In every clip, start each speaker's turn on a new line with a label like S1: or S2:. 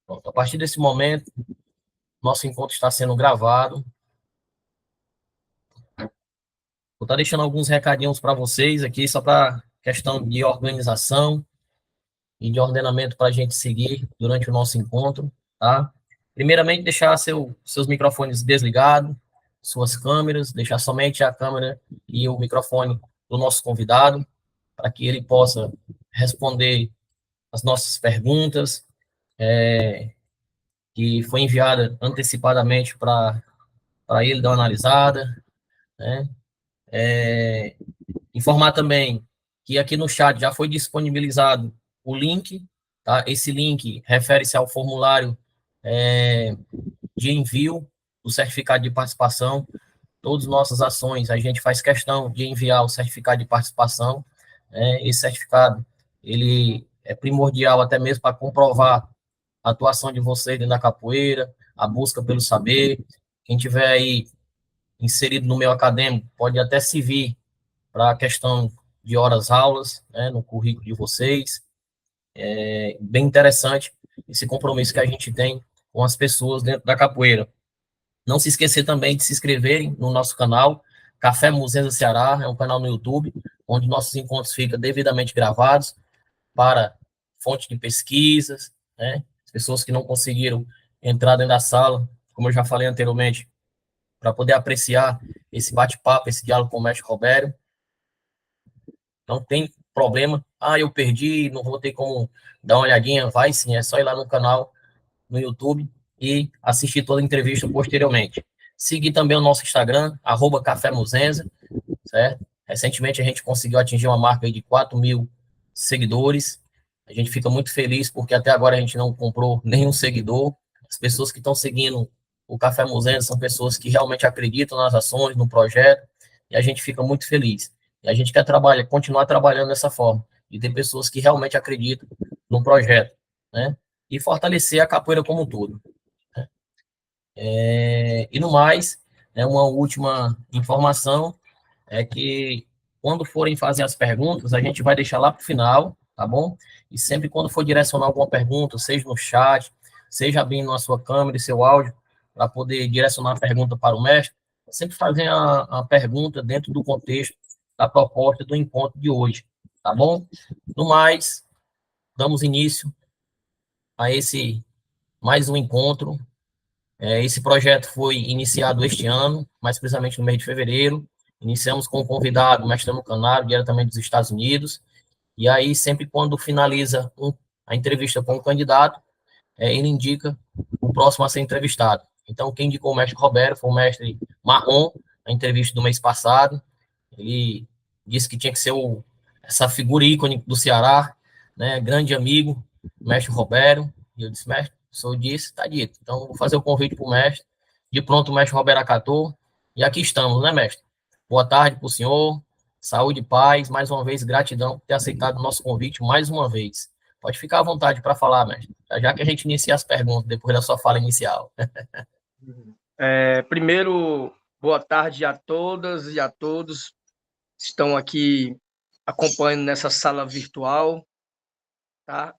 S1: Pronto, a partir desse momento, nosso encontro está sendo gravado. Vou estar deixando alguns recadinhos para vocês aqui, só para questão de organização e de ordenamento para a gente seguir durante o nosso encontro, tá? Primeiramente, deixar seus microfones desligados, suas câmeras, deixar somente a câmera e o microfone do nosso convidado, para que ele possa responder as nossas perguntas, que foi enviada antecipadamente para ele dar uma analisada, né? Informar também que aqui no chat já foi disponibilizado o link, tá? Esse link refere-se ao formulário de envio do certificado de participação. Todas as nossas ações, a gente faz questão de enviar o certificado de participação. Esse certificado, ele é primordial até mesmo para comprovar a atuação de vocês dentro da capoeira, a busca pelo saber. Quem tiver aí inserido no meio acadêmico pode até servir para a questão de horas-aulas, né, no currículo de vocês. É bem interessante esse compromisso que a gente tem com as pessoas dentro da capoeira. Não se esquecer também de se inscreverem no nosso canal, Café Muzenza Ceará, é um canal no YouTube, onde nossos encontros ficam devidamente gravados para fonte de pesquisas, né? As pessoas que não conseguiram entrar dentro da sala, como eu já falei anteriormente, para poder apreciar esse bate-papo, esse diálogo com o mestre Roberto. Não tem problema. Ah, eu perdi, não vou ter como dar uma olhadinha. Vai sim, é só ir lá no canal, no YouTube, e assistir toda a entrevista posteriormente. Seguir também o nosso Instagram, @cafémuzenza, certo? Recentemente a gente conseguiu atingir uma marca aí de 4.000 seguidores. A gente fica muito feliz porque até agora a gente não comprou nenhum seguidor. As pessoas que estão seguindo o Café Muzenza são pessoas que realmente acreditam nas ações, no projeto, e a gente fica muito feliz. E a gente quer continuar trabalhando dessa forma, de ter pessoas que realmente acreditam no projeto, né? E fortalecer a capoeira como um todo. Né? E no mais, uma última informação é que quando forem fazer as perguntas, a gente vai deixar lá para o final, tá bom? E sempre quando for direcionar alguma pergunta, seja no chat, seja abrindo a sua câmera e seu áudio, para poder direcionar a pergunta para o mestre, sempre fazer a pergunta dentro do contexto da proposta do encontro de hoje, tá bom? No mais, damos início a esse mais um encontro. Esse projeto foi iniciado este ano, mais precisamente no mês de fevereiro. Iniciamos com um convidado, o mestre Canário, diretamente dos Estados Unidos. E aí, sempre quando finaliza a entrevista com o candidato, ele indica o próximo a ser entrevistado. Então, quem indicou o mestre Roberto foi o mestre Marrom, na entrevista do mês passado. Ele disse que tinha que ser essa figura ícone do Ceará, né, grande amigo, o mestre Roberto. E eu disse, mestre, o senhor disse, está dito. Então, vou fazer o convite para o mestre. De pronto, o mestre Roberto acatou. E aqui estamos, né, mestre? Boa tarde para o senhor. Saúde e paz. Mais uma vez, gratidão por ter aceitado o nosso convite mais uma vez. Pode ficar à vontade para falar, mestre. Já que a gente inicia as perguntas depois da sua fala inicial.
S2: Primeiro, boa tarde a todas e a todos que estão aqui acompanhando nessa sala virtual. Tá?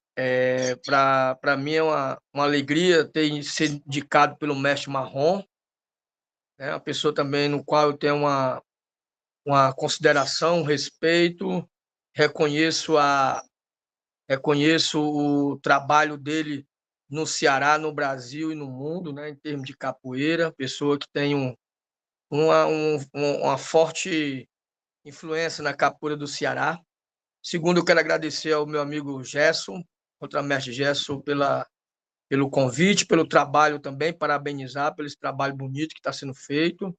S2: Para mim é uma alegria ter sido indicado pelo mestre Marrom, né? Uma pessoa também no qual eu tenho uma consideração, um respeito, reconheço o trabalho dele no Ceará, no Brasil e no mundo, né, em termos de capoeira, pessoa que tem uma forte influência na capoeira do Ceará. Segundo, eu quero agradecer ao meu amigo Gerson, contramestre Gerson, pelo convite, pelo trabalho também, parabenizar pelo esse trabalho bonito que está sendo feito.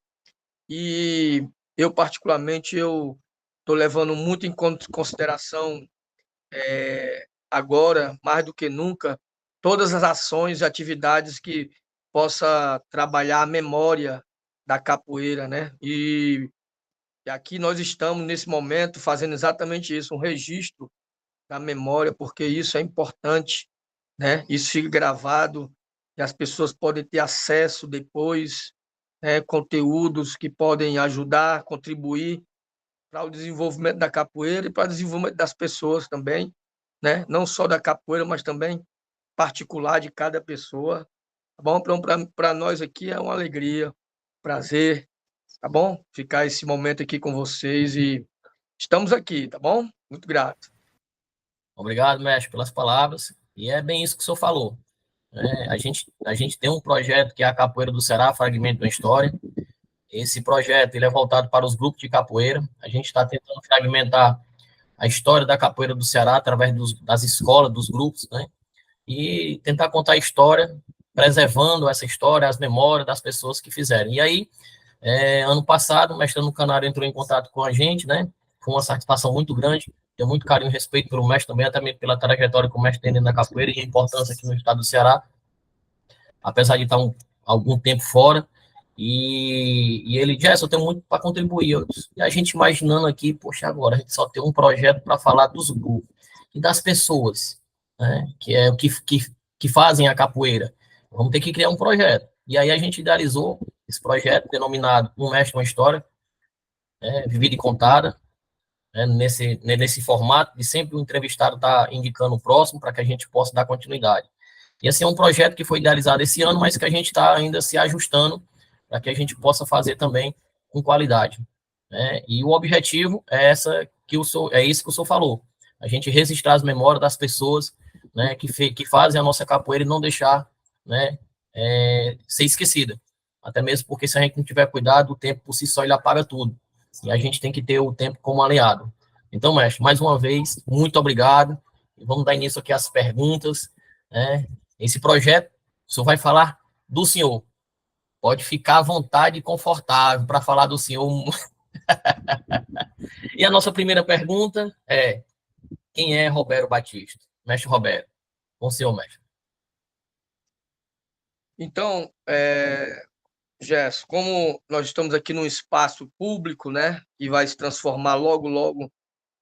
S2: E eu, particularmente, estou levando muito em consideração agora, mais do que nunca, todas as ações e atividades que possa trabalhar a memória da capoeira, né? E aqui nós estamos, nesse momento, fazendo exatamente isso, um registro da memória, porque isso é importante, né? Isso fica gravado e as pessoas podem ter acesso depois, né? Conteúdos que podem ajudar, contribuir para o desenvolvimento da capoeira e para o desenvolvimento das pessoas também, né? Não só da capoeira, mas também particular de cada pessoa, tá bom? Então, para nós aqui é uma alegria, prazer, tá bom? Ficar esse momento aqui com vocês e estamos aqui, tá bom? Muito grato.
S1: Obrigado, mestre, pelas palavras. E é bem isso que o senhor falou. A gente tem um projeto que é a Capoeira do Ceará, Fragmento da História. Esse projeto ele é voltado para os grupos de capoeira. A gente está tentando fragmentar a história da capoeira do Ceará através das escolas, dos grupos, né? E tentar contar a história, preservando essa história, as memórias das pessoas que fizeram. E aí, ano passado, o mestre no Canário entrou em contato com a gente, né? Foi uma satisfação muito grande. Tenho muito carinho e respeito pelo mestre também, até mesmo pela trajetória que o mestre tem dentro da capoeira e a importância aqui no estado do Ceará, apesar de estar algum tempo fora. E ele, Jess, eu tenho muito para contribuir. E a gente imaginando aqui, poxa, agora a gente só tem um projeto para falar dos grupos e das pessoas, né? Que é o que fazem a capoeira. Vamos ter que criar um projeto. E aí a gente idealizou esse projeto denominado Um Mestre, uma História, vivida e contada, nesse formato de sempre o entrevistado estar indicando o próximo para que a gente possa dar continuidade. E assim, é um projeto que foi idealizado esse ano, mas que a gente está ainda se ajustando para que a gente possa fazer também com qualidade. Né? E o objetivo é isso que o senhor falou. A gente registrar as memórias das pessoas, né, que fazem a nossa capoeira e não deixar, né, ser esquecida. Até mesmo porque se a gente não tiver cuidado, o tempo por si só ele apaga tudo. E a gente tem que ter o tempo como aliado. Então, mestre, mais uma vez, muito obrigado. Vamos dar início aqui às perguntas. Né? Esse projeto, o senhor vai falar do senhor. Pode ficar à vontade e confortável para falar do senhor. E a nossa primeira pergunta é: quem é Roberto Batista? Mestre Roberto. Com o senhor, mestre.
S2: Então, Gerson, como nós estamos aqui num espaço público, né, e vai se transformar logo, logo,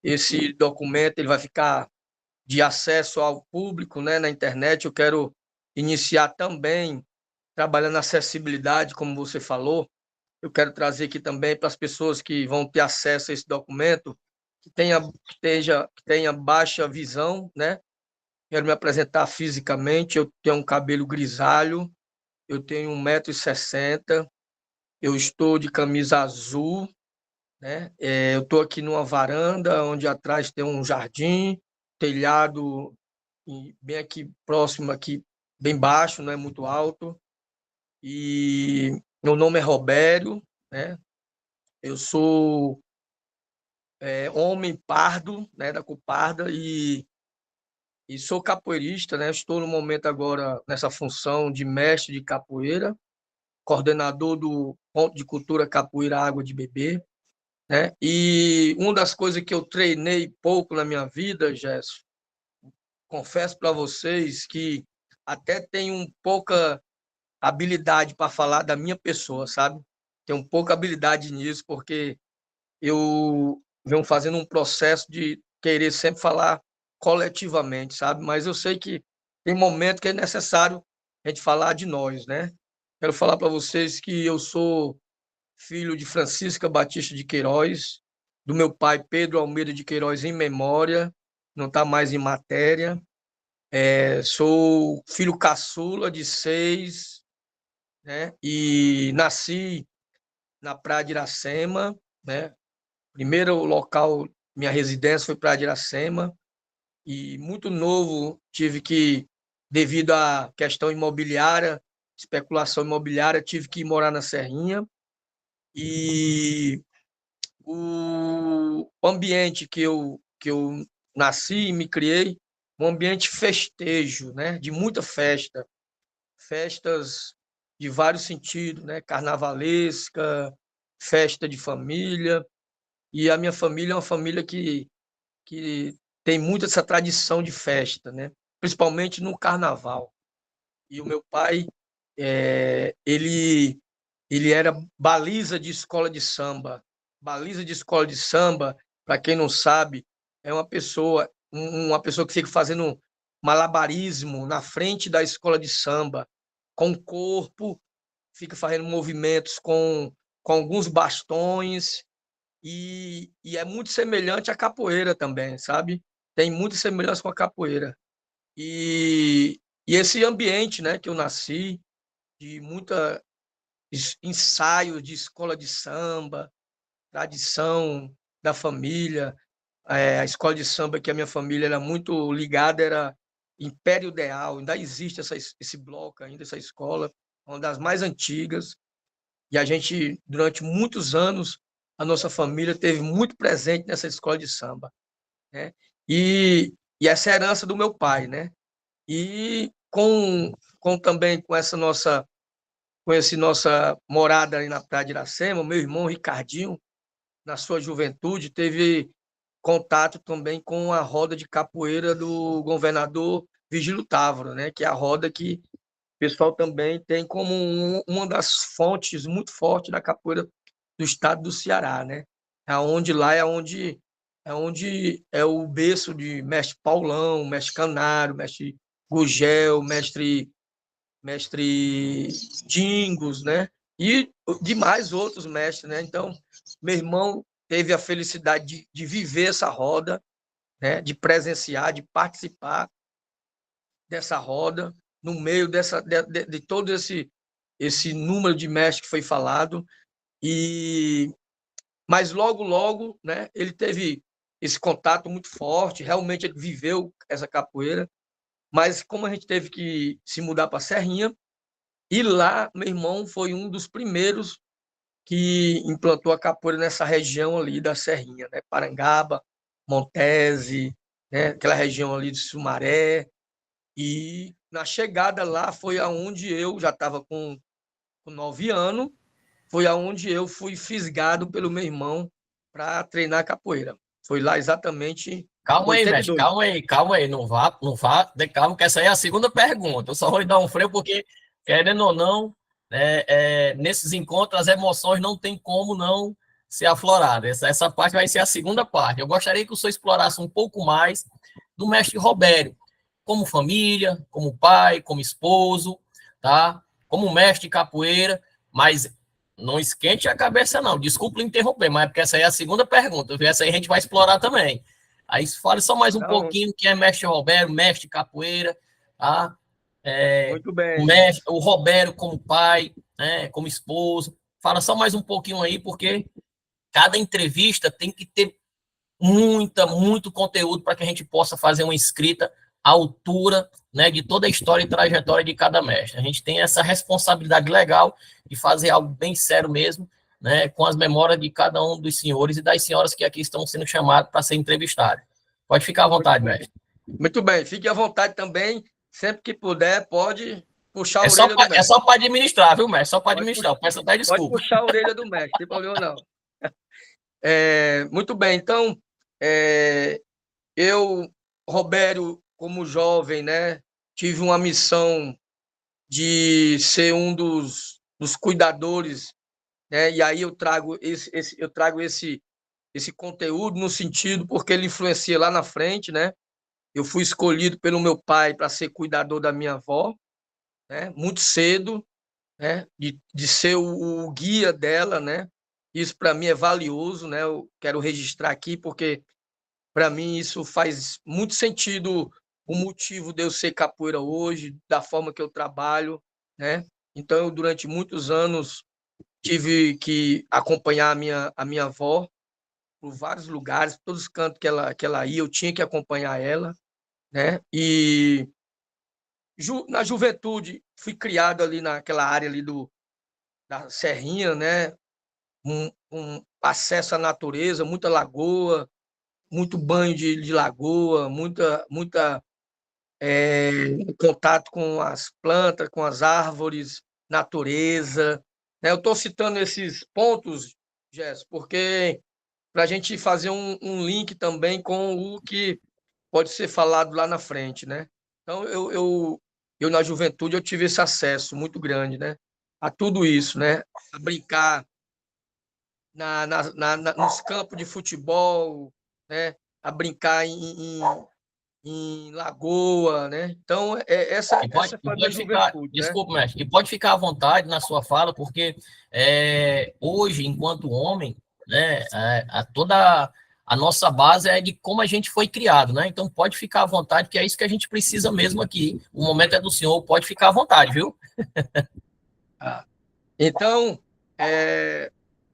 S2: esse documento ele vai ficar de acesso ao público, né, na internet. Eu quero iniciar também trabalhando na acessibilidade, como você falou. Eu quero trazer aqui também para as pessoas que vão ter acesso a esse documento, que tenha baixa visão, né? Quero me apresentar fisicamente. Eu tenho um cabelo grisalho, eu tenho 1,60 m, eu estou de camisa azul, né? Eu estou aqui numa varanda, onde atrás tem um jardim, telhado, bem aqui próximo, aqui, bem baixo, não é muito alto. E meu nome é Robério, né? Eu sou homem pardo, né, da cor parda, e sou capoeirista, né? Estou no momento agora nessa função de mestre de capoeira, coordenador do Ponto de Cultura Capoeira Água de Beber, né? E uma das coisas que eu treinei pouco na minha vida, Gerson, confesso para vocês que até tenho pouca habilidade para falar da minha pessoa, sabe? Tenho pouca habilidade nisso, porque eu venho fazendo um processo de querer sempre falar coletivamente, sabe? Mas eu sei que tem momento que é necessário a gente falar de nós, né? Quero falar para vocês que eu sou filho de Francisca Batista de Queiroz, do meu pai Pedro Almeida de Queiroz em memória, não está mais em matéria. Sou filho caçula de 6, né? E nasci na Praia de Iracema, né? Primeiro local, minha residência foi Praia de Iracema, e muito novo tive que, devido à questão imobiliária, especulação imobiliária, tive que ir morar na Serrinha. E o ambiente que eu nasci e me criei, um ambiente festejo, né? De muita festa, festas de vários sentidos, né? Carnavalesca, festa de família. E a minha família é uma família que tem muito essa tradição de festa, né? Principalmente no carnaval. E o meu pai, ele era baliza de escola de samba. Baliza de escola de samba, para quem não sabe, é uma pessoa que fica fazendo malabarismo na frente da escola de samba, com o corpo, fica fazendo movimentos com alguns bastões, e é muito semelhante à capoeira também, sabe? Tem muita semelhança com a capoeira. E E esse ambiente, né, que eu nasci, de muita ensaio de escola de samba, tradição da família, a escola de samba que a minha família era muito ligada era Império Ideal, ainda existe esse bloco ainda, essa escola, uma das mais antigas, e a gente, durante muitos anos, a nossa família teve muito presente nessa escola de samba, né? E essa herança do meu pai, né? E também com essa nossa morada aí na Praia de Iracema, meu irmão Ricardinho, na sua juventude, teve contato também com a roda de capoeira do governador Vigílio Távora, né? Que é a roda que o pessoal também tem como uma das fontes muito fortes da capoeira do estado do Ceará, né? Aonde lá é onde é o berço de mestre Paulão, mestre Canário, mestre Gugel, mestre Dingos, né? E demais outros mestres, né? Então, meu irmão teve a felicidade de viver essa roda, né? De presenciar, de participar dessa roda, no meio de todo esse número de mestres que foi falado. Mas logo, né? Ele teve esse contato muito forte, realmente ele viveu essa capoeira, mas como a gente teve que se mudar para Serrinha, e lá, meu irmão foi um dos primeiros que implantou a capoeira nessa região ali da Serrinha, né? Parangaba, Montese, né? Aquela região ali de Sumaré. E na chegada lá foi aonde eu já estava com 9 anos, foi aonde eu fui fisgado pelo meu irmão para treinar capoeira. Foi lá exatamente em
S1: Calma aí, mestre,
S2: 82.
S1: calma aí, não vá, calma, que essa aí é a segunda pergunta. Eu só vou dar um freio porque, querendo ou não, nesses encontros as emoções não tem como não ser afloradas. Essa parte vai ser a segunda parte. Eu gostaria que o senhor explorasse um pouco mais do mestre Robério, como família, como pai, como esposo, tá? Como mestre de capoeira, mas não esquente a cabeça, não. Desculpa interromper, mas é porque essa aí é a segunda pergunta. Essa aí a gente vai explorar também. Aí fale só mais um
S2: Então,
S1: pouquinho que é mestre Roberto, mestre de capoeira, tá?
S2: muito bem.
S1: O Roberto como pai, né, como esposo. Fala só mais um pouquinho aí, porque cada entrevista tem que ter muito conteúdo para que a gente possa fazer uma escrita à altura, né, de toda a história e trajetória de cada mestre. A gente tem essa responsabilidade legal de fazer algo bem sério mesmo, né, com as memórias de cada um dos senhores e das senhoras que aqui estão sendo chamados para ser entrevistados. Pode ficar à
S2: Muito
S1: vontade,
S2: bem.
S1: mestre.
S2: Muito bem. Fique à vontade também. Sempre que puder, pode puxar a
S1: É só
S2: orelha do mestre.
S1: para administrar, viu, mestre? Só para
S2: Pode
S1: administrar. Eu
S2: puxar,
S1: peço até
S2: pode
S1: desculpa.
S2: puxar a orelha do mestre, não tem problema não. Muito bem, então, eu, Robério, como jovem, né, tive uma missão de ser um dos cuidadores, né, e aí eu trago esse conteúdo no sentido porque ele influencia lá na frente, né? Eu fui escolhido pelo meu pai para ser cuidador da minha avó, né, muito cedo, né, de ser o guia dela, né? Isso para mim é valioso, né? Eu quero registrar aqui porque para mim isso faz muito sentido, o motivo de eu ser capoeira hoje, da forma que eu trabalho, né? Então eu durante muitos anos tive que acompanhar a minha avó por vários lugares, todos os cantos que ela ia, eu tinha que acompanhar ela, né? E na juventude fui criado ali naquela área ali da Serrinha, né? Um acesso à natureza, muita lagoa, muito banho de lagoa, muita contato com as plantas, com as árvores, natureza, né? Eu estou citando esses pontos, Jess, porque para a gente fazer um link também com o que pode ser falado lá na frente, né? Então, eu na juventude eu tive esse acesso muito grande, né? A tudo isso, né? A brincar nos campos de futebol, né? A brincar em lagoa, né? Então, essa foi a minha juventude, né?
S1: Desculpa, mestre, e pode ficar à vontade na sua fala, porque hoje, enquanto homem, né, toda a nossa base é de como a gente foi criado, né? Então pode ficar à vontade, que é isso que a gente precisa mesmo aqui. O momento é do senhor, pode ficar à vontade, viu?
S2: Então,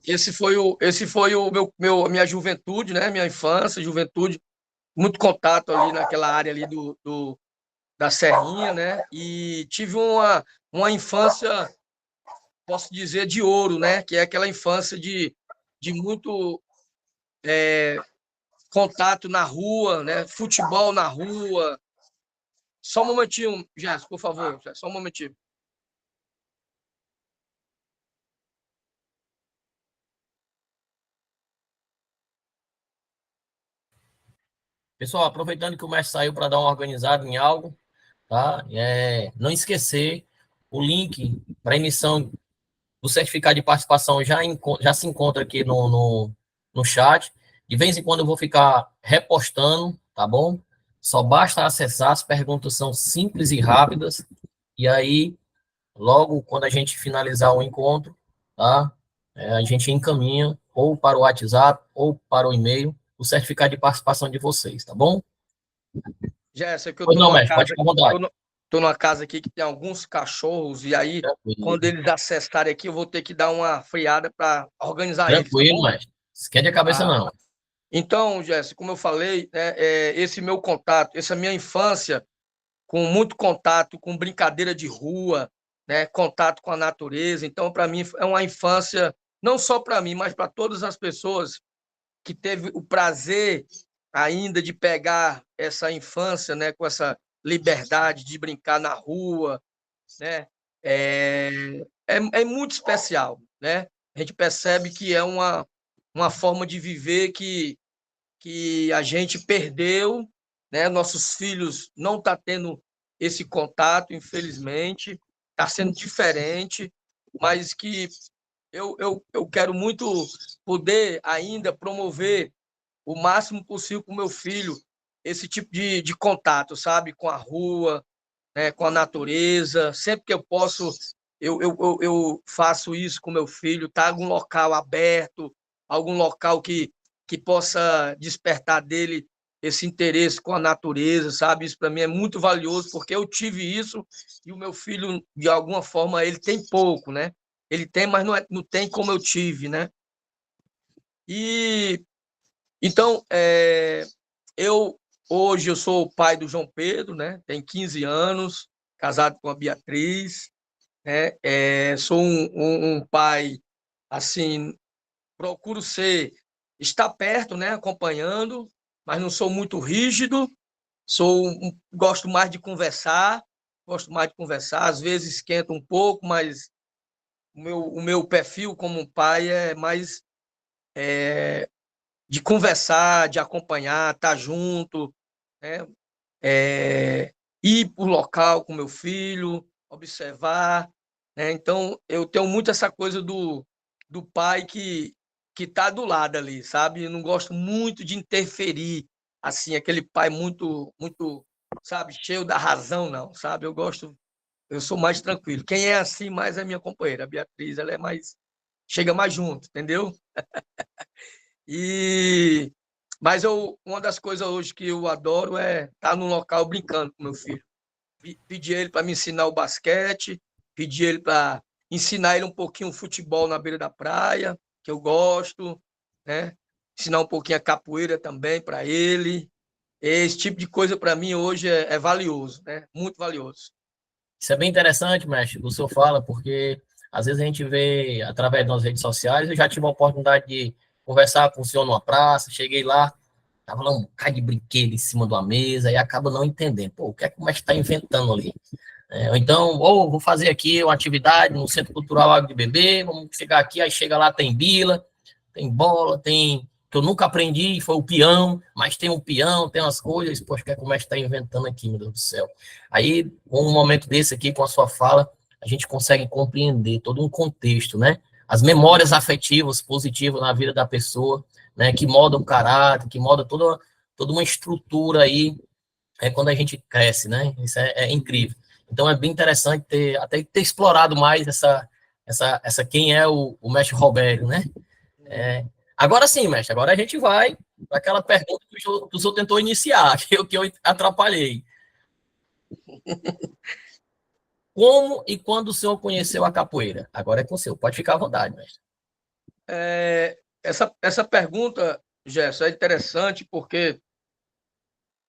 S2: esse foi o minha juventude, né? Minha infância, juventude, muito contato ali naquela área ali da Serrinha, né? E tive uma infância, posso dizer, de ouro, né? Que é aquela infância de muito contato na rua, né? Futebol na rua. Só um momentinho, Jéssica, por favor, só um momentinho.
S1: Pessoal, aproveitando que o mestre saiu para dar uma organizada em algo, tá? Não esquecer o link para emissão do certificado de participação já se encontra aqui no chat. De vez em quando eu vou ficar repostando, tá bom? Só basta acessar, as perguntas são simples e rápidas. E aí, logo quando a gente finalizar o encontro, tá? A gente encaminha ou para o WhatsApp ou para o e-mail o certificado de participação de vocês, tá bom?
S2: Jéssica, eu
S1: Pois
S2: tô
S1: não,
S2: numa
S1: mestre, pode
S2: casa,
S1: ficar à vontade.
S2: tô numa casa aqui que tem alguns cachorros, e aí,
S1: Tranquilo,
S2: quando eles acessarem aqui, eu vou ter que dar uma freada para organizar eles, tá
S1: tranquilo,
S2: bom?
S1: mestre. Esquente a cabeça,
S2: Ah,
S1: não.
S2: então, Jéssica, como eu falei, né, esse meu contato, essa minha infância, com muito contato com brincadeira de rua, né, contato com a natureza. Então, para mim, é uma infância, não só para mim, mas para todas as pessoas que teve o prazer ainda de pegar essa infância, né, com essa liberdade de brincar na rua, né, é, é muito especial, né? A gente percebe que é uma forma de viver que a gente perdeu, né? Nossos filhos não estão tendo esse contato, infelizmente, está sendo diferente, mas que eu quero muito poder ainda promover o máximo possível com o meu filho esse tipo de contato, sabe? Com a rua, né? Com a natureza. Sempre que eu posso, eu faço isso com meu filho, tá? Algum local aberto, algum local que possa despertar dele esse interesse com a natureza, sabe? Isso para mim é muito valioso, porque eu tive isso e o meu filho, de alguma forma, ele tem pouco, né? Ele tem, mas não tem como eu tive, né? E então, eu hoje eu sou o pai do João Pedro, né? Tem 15 anos, casado com a Beatriz, né? Sou um pai, assim, procuro estar perto, né? Acompanhando, mas não sou muito rígido. Gosto mais de conversar, às vezes esquenta um pouco, mas o meu perfil como pai é mais de conversar, de acompanhar, estar junto, né? Ir para o local com meu filho, observar, né? Então, eu tenho muito essa coisa do pai que está do lado ali, sabe? Eu não gosto muito de interferir, assim, aquele pai muito, sabe, cheio da razão, não, sabe? Eu sou mais tranquilo. Quem é assim mais é minha companheira, a Beatriz, ela é mais, chega mais junto, entendeu? E mas uma das coisas hoje que eu adoro é estar num local brincando com meu filho. Pedir ele para me ensinar o basquete, pedir ele para ensinar ele um pouquinho o futebol na beira da praia, que eu gosto, né? Ensinar um pouquinho a capoeira também para ele. Esse tipo de coisa para mim hoje é valioso, né? Muito valioso.
S1: Isso é bem interessante, mestre, o senhor fala, porque às vezes a gente vê através das redes sociais. Eu já tive a oportunidade de conversar com o senhor numa praça, cheguei lá, tava lá um bocado de brinquedo em cima de uma mesa e acaba não entendendo. Pô, o que é que o mestre está inventando ali? Ou então, vou fazer aqui uma atividade no Centro Cultural Água de Bebê, vamos chegar aqui, aí chega lá, tem bila, tem bola, tem que eu nunca aprendi, foi o peão, mas tem um peão, tem umas coisas, poxa, que como é que está inventando aqui, meu Deus do céu. Aí, com um momento desse aqui, com a sua fala, a gente consegue compreender todo um contexto, né? As memórias afetivas positivas na vida da pessoa, né? Que moda o caráter, que moda toda uma estrutura aí, quando a gente cresce, né? Isso é incrível. Então, é bem interessante até ter explorado mais essa quem é o mestre Roberto, né? Agora sim, mestre, agora a gente vai Aquela pergunta que o senhor tentou iniciar, que eu atrapalhei. Como e quando o senhor conheceu a capoeira? Agora é com o senhor, pode ficar à vontade, mestre.
S2: Essa pergunta, Gerson, é interessante porque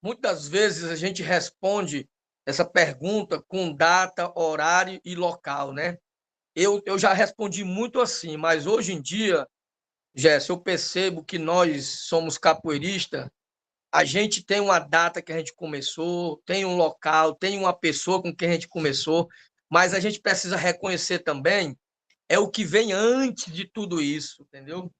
S2: muitas vezes a gente responde essa pergunta com data, horário e local, né? Eu já respondi muito assim, mas hoje em dia, Gerson, eu percebo que nós somos capoeiristas, a gente tem uma data que a gente começou, tem um local, tem uma pessoa com quem a gente começou, mas a gente precisa reconhecer também é o que vem antes de tudo isso, entendeu?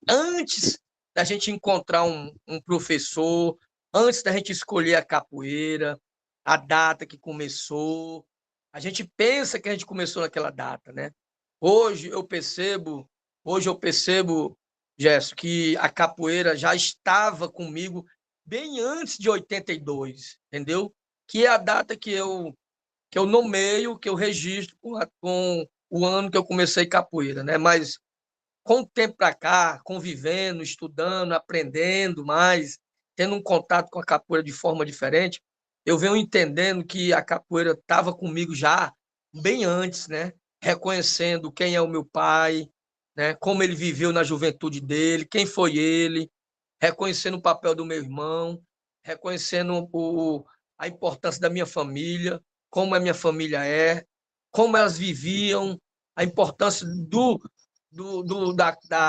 S2: Antes da gente encontrar um professor, antes da gente escolher a capoeira, a data que começou, a gente pensa que a gente começou naquela data, né? Hoje eu percebo, hoje eu percebo, Gerson, que a capoeira já estava comigo bem antes de 82, entendeu? Que é a data que eu nomeio, que eu registro com o ano que eu comecei capoeira, né? Mas com o tempo para cá, convivendo, estudando, aprendendo mais, tendo um contato com a capoeira de forma diferente, eu venho entendendo que a capoeira estava comigo já bem antes, né? Reconhecendo quem é o meu pai, né? Como ele viveu na juventude dele, quem foi ele, reconhecendo o papel do meu irmão, reconhecendo a importância da minha família, como a minha família é, como elas viviam, a importância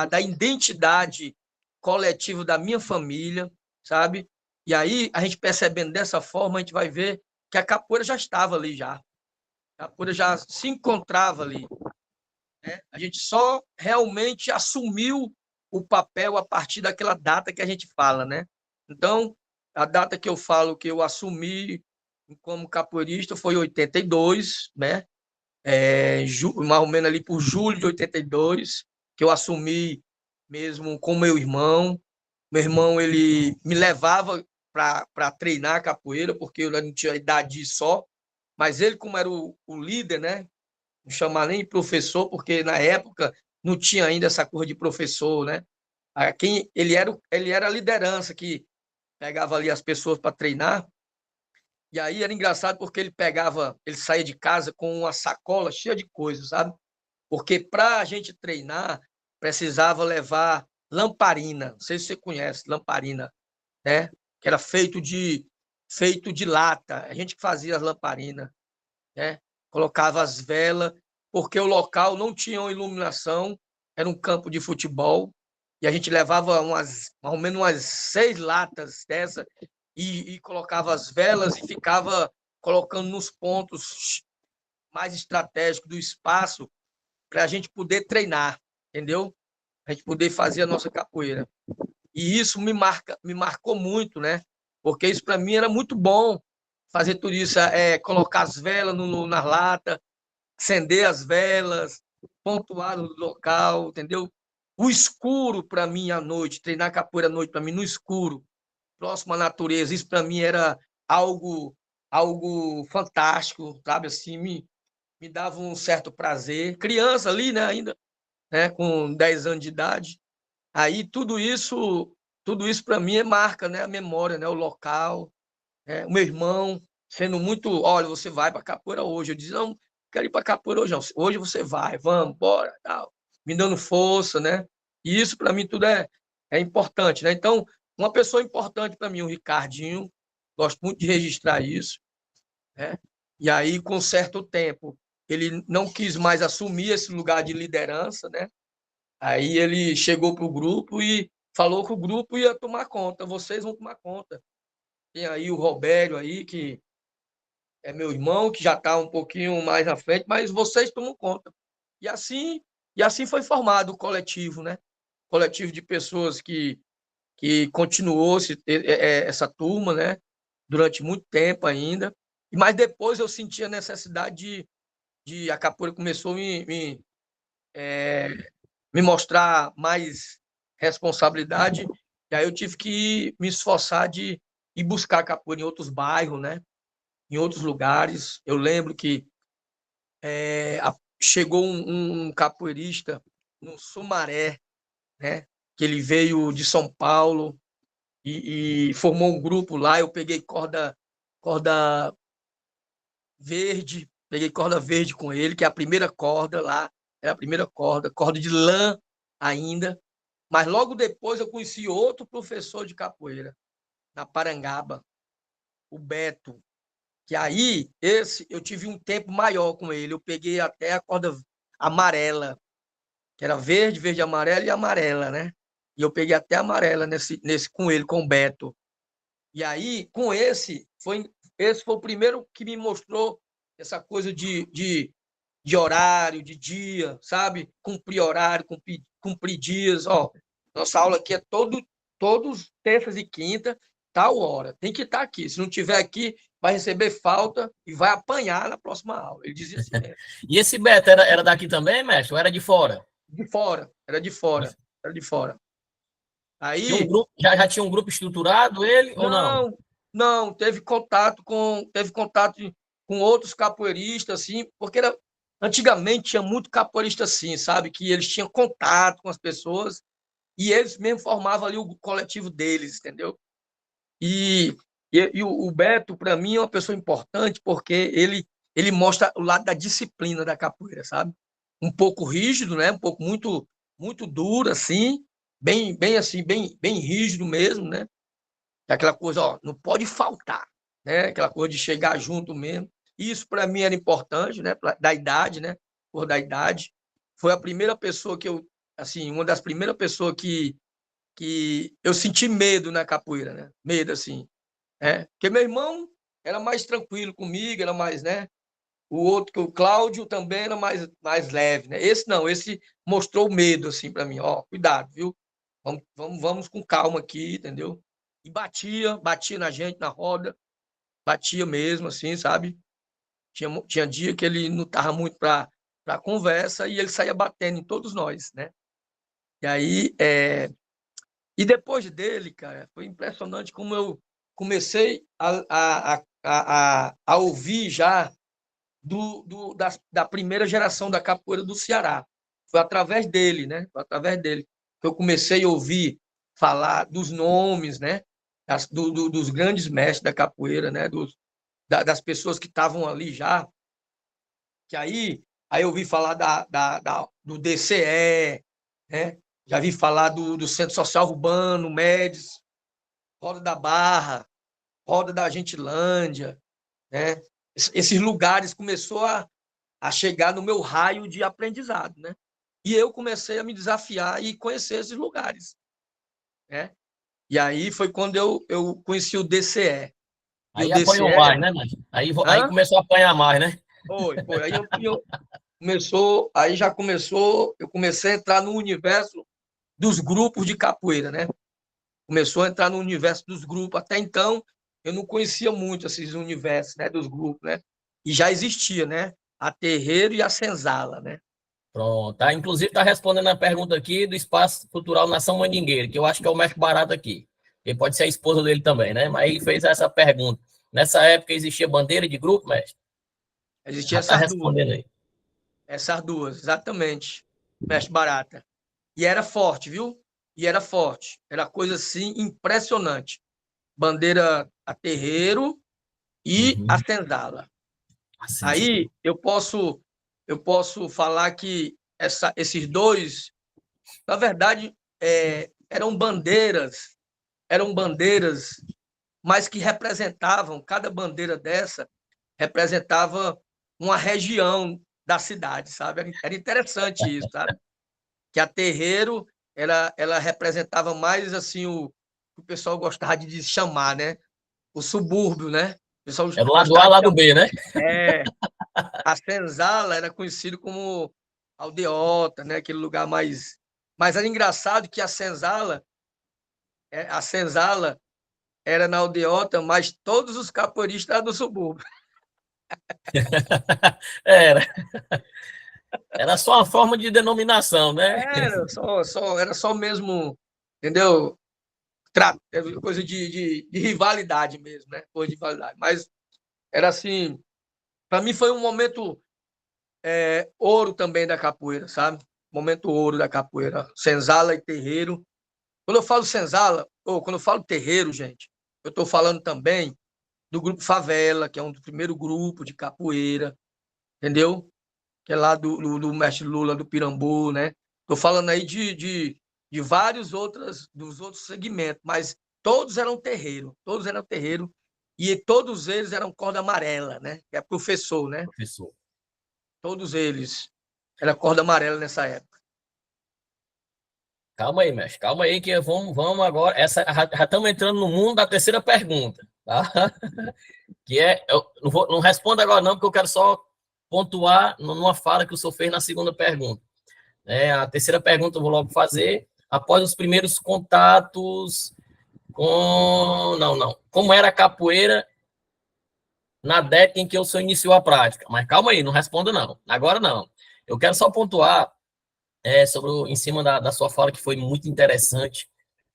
S2: da identidade coletiva da minha família, sabe? E aí, a gente percebendo dessa forma, a gente vai ver que a capoeira já estava ali já. A capoeira já se encontrava ali. Né? A gente só realmente assumiu o papel a partir daquela data que a gente fala, né? Então, a data que eu falo que eu assumi como capoeirista foi 82, né? Mais ou menos ali por julho de 82, que eu assumi mesmo com meu irmão. Meu irmão, ele me levava para treinar capoeira, porque eu não tinha idade só, mas ele, como era o líder, né? Não chamar nem professor, porque na época não tinha ainda essa coisa de professor, né? Quem, ele era a liderança que pegava ali as pessoas para treinar. E aí era engraçado porque ele saía de casa com uma sacola cheia de coisas, sabe? Porque para a gente treinar, precisava levar lamparina. Não sei se você conhece lamparina, né? Que era feito de lata. A gente que fazia as lamparinas, né? Colocava as velas, porque o local não tinha iluminação, era um campo de futebol, e a gente levava mais ou menos umas 6 latas dessa e colocava as velas e ficava colocando nos pontos mais estratégicos do espaço para a gente poder treinar, entendeu? A gente poder fazer a nossa capoeira. E isso me marcou muito, né? Porque isso para mim era muito bom fazer tudo isso, colocar as velas na lata, acender as velas, pontuar no local, entendeu? O escuro para mim à noite, treinar capoeira à noite para mim no escuro, próximo à natureza, isso para mim era algo algo fantástico, sabe? Assim, me dava um certo prazer. Criança ali, né, ainda, né, com 10 anos de idade. Aí tudo isso para mim é marca, né, a memória, né, o local, né? O meu irmão sendo muito, olha, você vai para capoeira hoje. Eu disse, não, quero ir para capoeira hoje, não. Hoje você vai, vamos, bora, tal. Me dando força, né? E isso para mim tudo é importante, né? Então, uma pessoa importante para mim, o Ricardinho, gosto muito de registrar isso, né? E aí, com certo tempo, ele não quis mais assumir esse lugar de liderança, né? Aí ele chegou para o grupo e falou que o grupo ia tomar conta, vocês vão tomar conta. Tem aí o Robério aí, que é meu irmão, que já está um pouquinho mais na frente, mas vocês tomam conta. E assim, e assim foi formado o coletivo, né? Coletivo de pessoas que continuou essa turma, né? Durante muito tempo ainda. Mas depois eu senti a necessidade a capoeira começou me mostrar mais responsabilidade, e aí eu tive que me esforçar de ir buscar capoeira em outros bairros, né? Em outros lugares. Eu lembro que chegou um capoeirista no Sumaré, né? Que ele veio de São Paulo, e formou um grupo lá. Eu peguei corda verde, peguei corda verde com ele, que é a primeira corda lá, era a primeira corda de lã ainda. Mas logo depois eu conheci outro professor de capoeira, na Parangaba, o Beto, que aí, esse, eu tive um tempo maior com ele. Eu peguei até a corda amarela, que era verde, verde, amarela e amarela, né? E eu peguei até amarela nesse com ele, com o Beto. E aí, com esse foi o primeiro que me mostrou essa coisa de horário, de dia, sabe? Cumprir horário, cumprir dias. Ó, nossa aula aqui é todos terças e quinta, tal hora. Tem que estar aqui. Se não tiver aqui, vai receber falta e vai apanhar na próxima aula. Ele dizia assim mesmo.
S1: E esse Beto era daqui também, mestre? Ou era de fora?
S2: De fora, era de fora, era de fora.
S1: Tinha um
S2: Aí,
S1: grupo, já tinha um grupo estruturado, ele, ou não?
S2: não, teve contato com outros capoeiristas, assim, porque antigamente tinha muito capoeirista assim, sabe? Que eles tinham contato com as pessoas e eles mesmo formavam ali o coletivo deles, entendeu? E, o Beto, para mim, é uma pessoa importante porque ele mostra o lado da disciplina da capoeira, sabe? Um pouco rígido, né? Um pouco muito duro, assim, bem assim, bem rígido mesmo, né? Aquela coisa, ó, não pode faltar, né? Aquela coisa de chegar junto mesmo. Isso para mim era importante, né? Da idade, né? Por da idade. Foi a primeira pessoa que eu, assim, uma das primeiras pessoas que eu senti medo na capoeira, né? Medo, assim. Porque meu irmão era mais tranquilo comigo, era mais, né? O outro, que o Cláudio, também era mais leve, né? Esse não, esse mostrou medo, assim, para mim. Ó, cuidado, viu? Vamos com calma aqui, entendeu? E batia na gente, na roda, batia mesmo, assim, sabe? Tinha dia que ele não tava muito para conversa e ele saía batendo em todos nós, né? E aí, e depois dele, cara, foi impressionante como eu comecei a ouvir já da primeira geração da capoeira do Ceará. Foi através dele, né? Foi através dele que eu comecei a ouvir falar dos nomes, né? Dos grandes mestres da capoeira, né? Das pessoas que estavam ali já. Que aí eu ouvi falar do DCE, né? Já vi falar do Centro Social Urbano, MEDES, Roda da Barra, Roda da Gentilândia, né? Esses lugares começou a chegar no meu raio de aprendizado, né? E eu comecei a me desafiar e conhecer esses lugares, né? E aí foi quando eu conheci o DCE. E o
S1: Aí apanhou
S2: DCE,
S1: mais, né, mas aí
S2: hã?
S1: começou a apanhar mais, né?
S2: Foi. Aí aí já começou, eu comecei a entrar no universo dos grupos de capoeira, né? Começou a entrar no universo dos grupos. Até então, eu não conhecia muito esses universos, né, dos grupos, né? E já existia, né? A Terreiro e a Senzala, né?
S1: Pronto. Tá? Inclusive, está respondendo a pergunta aqui do Espaço Cultural Nação Mandingueira, que eu acho que é o mestre barato aqui. Ele pode ser a esposa dele também, né? Mas ele fez essa pergunta. Nessa época existia bandeira de grupo, mestre?
S2: Existiam
S1: Já está respondendo aí.
S2: essas duas, exatamente, mestre Barata. E era forte, viu? E era forte. Era coisa assim impressionante. Bandeira a terreiro e a
S1: Uhum.
S2: senzala.
S1: Assim,
S2: Aí eu posso falar que esses dois, na verdade, eram bandeiras, mas que representavam, cada bandeira dessa representava uma região da cidade, sabe? Era interessante isso, sabe? Que a terreiro ela representava mais assim o pessoal gostava de chamar, né? O subúrbio, né? O pessoal
S1: é do lado A,
S2: gostava de
S1: lado
S2: chamar.
S1: B, né?
S2: A senzala era conhecido como aldeota, né? Aquele lugar mais. Mas era engraçado que a senzala era na aldeota, mas todos os capoeiristas eram do subúrbio.
S1: Era. Era só uma forma de denominação, né?
S2: Era só mesmo, entendeu? Coisa de rivalidade mesmo, né? Coisa de rivalidade. Mas era assim, para mim foi um momento ouro também da capoeira, sabe? Momento ouro da capoeira. Senzala e terreiro Quando eu falo senzala, ou quando eu falo terreiro, gente, eu estou falando também do grupo Favela, que é um dos primeiros grupos de capoeira, entendeu? Que é lá do mestre Lula, do Pirambu, né? Estou falando aí de vários dos outros segmentos, mas todos eram terreiro, e todos eles eram corda amarela, né? Que é professor, né?
S1: professor?
S2: Todos eles. Era corda amarela nessa época.
S1: Calma aí, mestre. Calma aí que vamos agora. Já estamos entrando no mundo da terceira pergunta, tá? Que é, eu não respondo agora não, porque eu quero só pontuar numa fala que o senhor fez na segunda pergunta. A terceira pergunta eu vou logo fazer. Após os primeiros contatos com... Não. Como era a capoeira na década em que o senhor iniciou a prática? Mas calma aí, não respondo não. Agora não. Eu quero só pontuar em cima da sua fala, que foi muito interessante,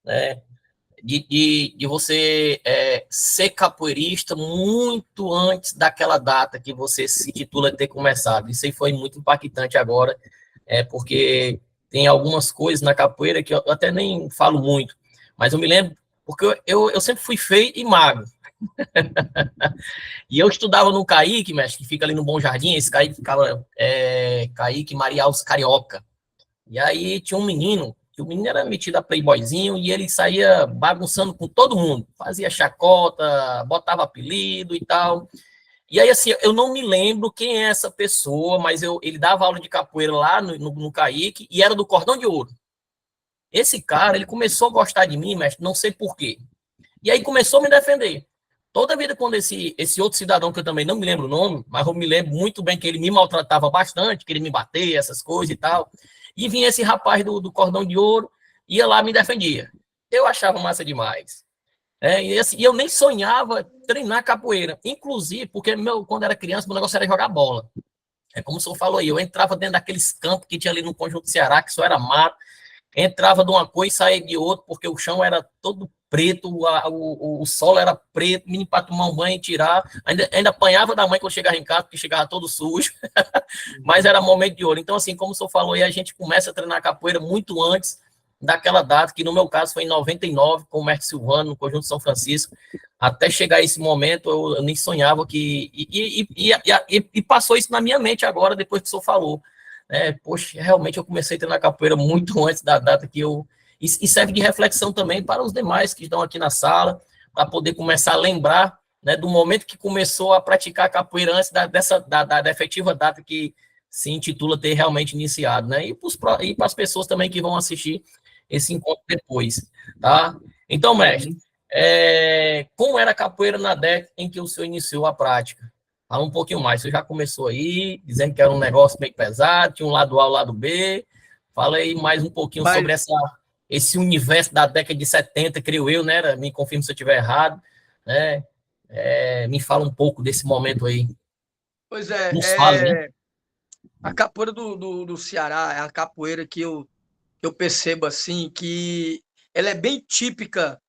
S1: né? De você ser capoeirista muito antes daquela data que você se titula ter começado. Isso aí foi muito impactante agora, porque tem algumas coisas na capoeira que eu até nem falo muito, mas eu me lembro, porque eu sempre fui feio e magro. E eu estudava no Caíque, mestre, que fica ali no Bom Jardim, esse Caíque ficava Caíque Maria Alves Carioca. E aí tinha um menino, que o menino era metido a playboyzinho e ele saía bagunçando com todo mundo. Fazia chacota, botava apelido e tal. E aí, assim, eu não me lembro quem é essa pessoa, mas ele dava aula de capoeira lá no Caíque e era do Cordão de Ouro. Esse cara, ele começou a gostar de mim, mas não sei por quê. E aí começou a me defender. Toda vida, quando esse outro cidadão, que eu também não me lembro o nome, mas eu me lembro muito bem que ele me maltratava bastante, que ele me batia, essas coisas e tal. E vinha esse rapaz do Cordão de Ouro, ia lá e me defendia. Eu achava massa demais. E assim, eu nem sonhava treinar capoeira. Inclusive, porque quando era criança, meu negócio era jogar bola. É como o senhor falou aí, eu entrava dentro daqueles campos que tinha ali no Conjunto Ceará, que só era mato, entrava de uma coisa e saía de outra, porque o chão era todo preto, o solo era preto, menino para tomar um banho e tirar. Ainda apanhava da mãe quando chegava em casa, porque chegava todo sujo, mas era momento de ouro. Então, assim, como o senhor falou aí, a gente começa a treinar capoeira muito antes daquela data, que no meu caso foi em 99, com o mestre Silvano, no Conjunto São Francisco. Até chegar esse momento, eu nem sonhava que. E passou isso na minha mente agora, depois que o senhor falou. Poxa, realmente eu comecei a treinar capoeira muito antes da data que eu. E serve de reflexão também para os demais que estão aqui na sala, para poder começar a lembrar, né, do momento que começou a praticar capoeira antes da efetiva data que se intitula ter realmente iniciado, né? E para as pessoas também que vão assistir esse encontro depois, tá? Então, mestre, como era a capoeira na década em que o senhor iniciou a prática? Fala um pouquinho mais. Você já começou aí, dizendo que era um negócio meio pesado, tinha um lado A e um lado B. Fala aí mais um pouquinho sobre
S2: Mas,
S1: esse universo da década de 70, creio eu, né? Me confirme se eu estiver errado, né? Me fala um pouco desse momento aí.
S2: pois
S1: Nos fale, né?
S2: a capoeira do Ceará é uma capoeira que eu percebo assim que ela é bem típica